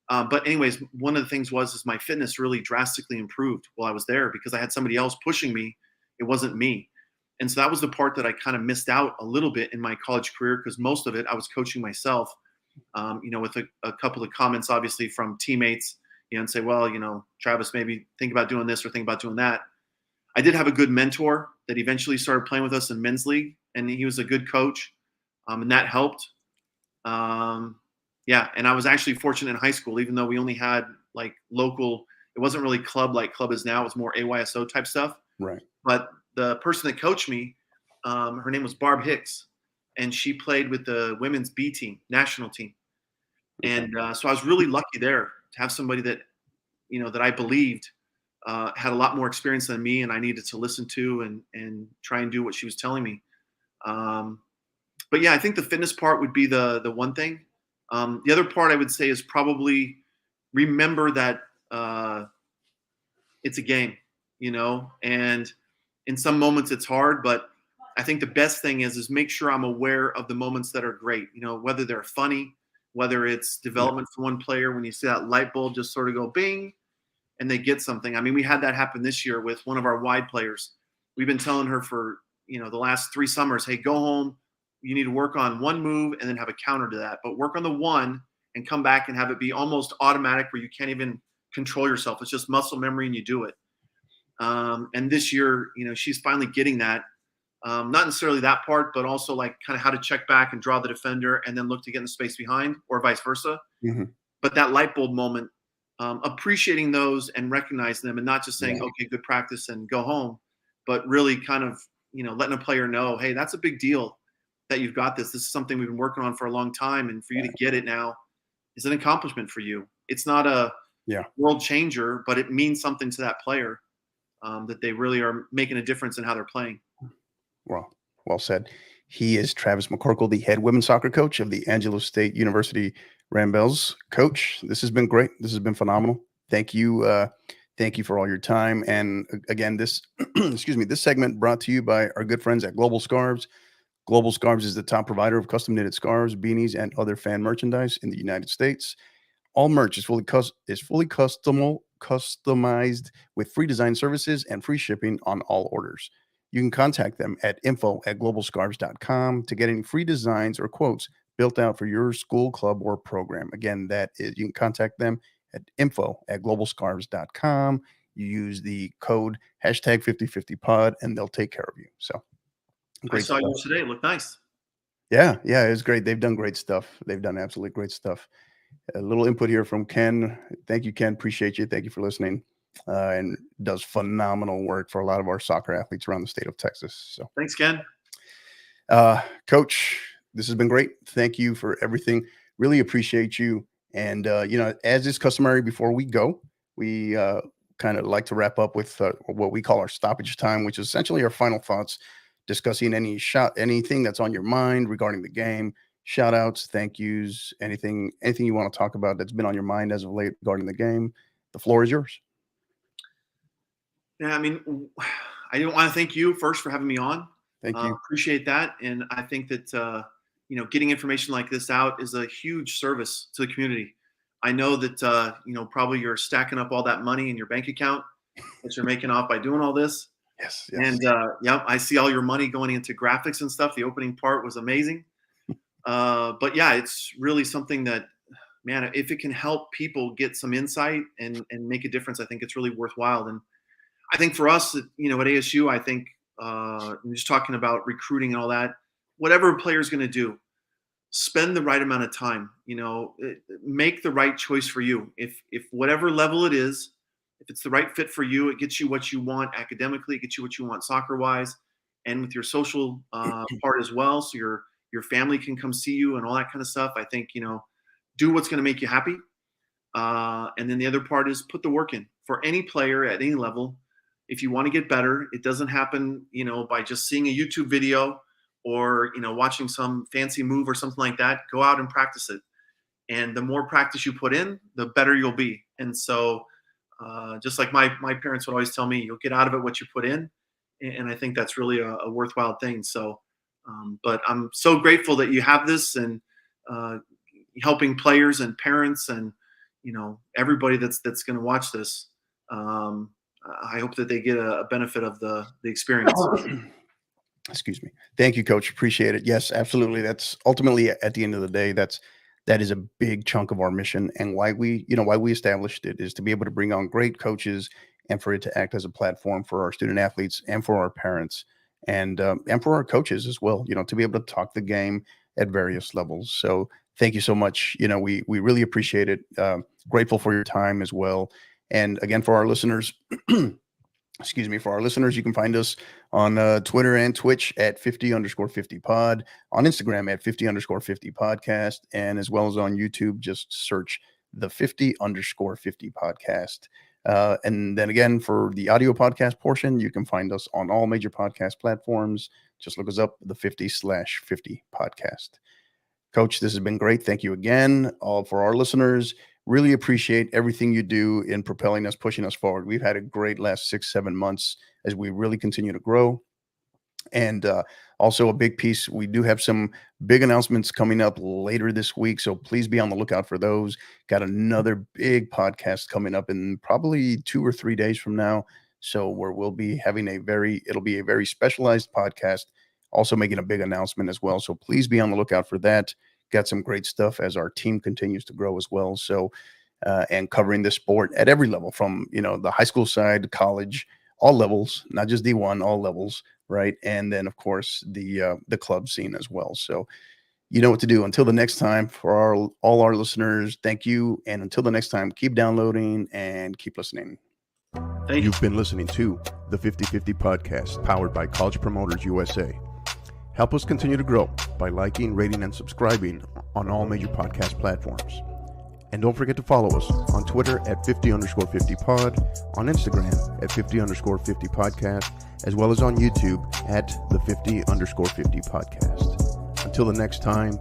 But anyways, one of the things is my fitness really drastically improved while I was there because I had somebody else pushing me. It wasn't me. And so that was the part that I kind of missed out a little bit in my college career because most of it I was coaching myself, with a couple of comments, obviously, from teammates, and say, well, Travis, maybe think about doing this or think about doing that. I did have a good mentor that eventually started playing with us in men's league, and he was a good coach, and that helped. Yeah, and I was actually fortunate in high school, even though we only had like local. It wasn't really club like club is now. It was more AYSO type stuff. Right. But the person that coached me, her name was Barb Hicks, and she played with the women's B team, national team. And so I was really lucky there to have somebody that, that I believed had a lot more experience than me, and I needed to listen to and try and do what she was telling me. But yeah, I think the fitness part would be the one thing. The other part I would say is probably remember that it's a game, and in some moments it's hard, but I think the best thing is make sure I'm aware of the moments that are great, whether they're funny, whether it's development for one player, when you see that light bulb just sort of go bing and they get something. I mean, we had that happen this year with one of our wide players. We've been telling her for, the last 3 summers, hey, go home. You need to work on one move and then have a counter to that, but work on the one and come back and have it be almost automatic where you can't even control yourself. It's just muscle memory and you do it. And this year, she's finally getting that. Not necessarily that part, but also like kind of how to check back and draw the defender and then look to get in the space behind or vice versa. Mm-hmm. But that light bulb moment, appreciating those and recognizing them and not just saying, okay, good practice and go home, but really kind of, letting a player know, hey, that's a big deal that you've got this. This is something we've been working on for a long time. And for you to get it now is an accomplishment for you. It's not a world changer, but it means something to that player that they really are making a difference in how they're playing. Well said. He is Travis McCorkle, the head women's soccer coach of the Angelo State University Ramblers. Coach, this has been great. This has been phenomenal. Thank you Thank you for all your time. And again, this, this segment brought to you by our good friends at Global Scarves. Global Scarves is the top provider of custom knitted scarves, beanies, and other fan merchandise in the United States. All merch is fully customized with free design services and free shipping on all orders. You can contact them at info@globalscarves.com to get any free designs or quotes built out for your school, club, or program. Again, you can contact them at info@globalscarves.com. You use the code #5050pod and they'll take care of you. So great. I saw yours today. It looked nice. Yeah, it was great. They've done great stuff. They've done absolutely great stuff. A little input here from Ken. Thank you, Ken. Appreciate you. Thank you for listening. And does phenomenal work for a lot of our soccer athletes around the state of Texas. So thanks, Ken. Coach, this has been great. Thank you for everything. Really appreciate you. And, as is customary before we go, we kind of like to wrap up with what we call our stoppage time, which is essentially our final thoughts, discussing anything that's on your mind regarding the game, shout outs, thank yous, anything you want to talk about that's been on your mind as of late regarding the game. The floor is yours. Yeah, I mean, I don't want to thank you first for having me on. Thank you. Appreciate that. And I think that, getting information like this out is a huge service to the community. I know that, probably you're stacking up all that money in your bank account that you're making off by doing all this. Yes. And, I see all your money going into graphics and stuff. The opening part was amazing. But yeah, it's really something that, man, if it can help people get some insight and make a difference, I think it's really worthwhile. And I think for us, at ASU, I think just talking about recruiting and all that, whatever a player is going to do, spend the right amount of time, make the right choice for you. If whatever level it is, if it's the right fit for you, it gets you what you want academically, it gets you what you want soccer wise and with your social part as well. So your family can come see you and all that kind of stuff. I think, do what's going to make you happy. And then the other part is put the work in for any player at any level. If you want to get better, it doesn't happen, by just seeing a YouTube video or, watching some fancy move or something like that. Go out and practice it. And the more practice you put in, the better you'll be. And so just like my parents would always tell me, you'll get out of it what you put in. And I think that's really a worthwhile thing. So, but I'm so grateful that you have this and helping players and parents and, everybody that's going to watch this. I hope that they get a benefit of the experience. Excuse me. Thank you, Coach. Appreciate it. Yes, absolutely. That's ultimately at the end of the day, that is a big chunk of our mission, and why we established it is to be able to bring on great coaches and for it to act as a platform for our student athletes and for our parents and for our coaches as well, to be able to talk the game at various levels. So thank you so much. We really appreciate it. Grateful for your time as well. And again, for our listeners, you can find us on Twitter and Twitch at 50_50pod, on Instagram at 50_50 podcast, and as well as on YouTube, just search the 50_50 podcast. And then again, for the audio podcast portion, you can find us on all major podcast platforms. Just look us up, the 50/50 podcast. Coach, this has been great. Thank you again. For our listeners, really appreciate everything you do in propelling us, pushing us forward. We've had a great last 6-7 months as we really continue to grow. And also a big piece, we do have some big announcements coming up later this week, so please be on the lookout for those. Got another big podcast coming up in probably 2 or 3 days from now. So where we'll be having it'll be a very specialized podcast, also making a big announcement as well. So please be on the lookout for that. Got some great stuff as our team continues to grow as well. So, and covering the sport at every level from, the high school side, college, all levels, not just D1, all levels, right? And then of course the club scene as well. So you know what to do. Until the next time, for all our listeners, thank you. And until the next time, keep downloading and keep listening. Thank you. You've been listening to the 50/50 podcast, powered by College Promoters USA. Help us continue to grow by liking, rating, and subscribing on all major podcast platforms. And don't forget to follow us on Twitter at 50_50pod, on Instagram at 50_50 podcast, as well as on YouTube at the 50_50 podcast. Until the next time,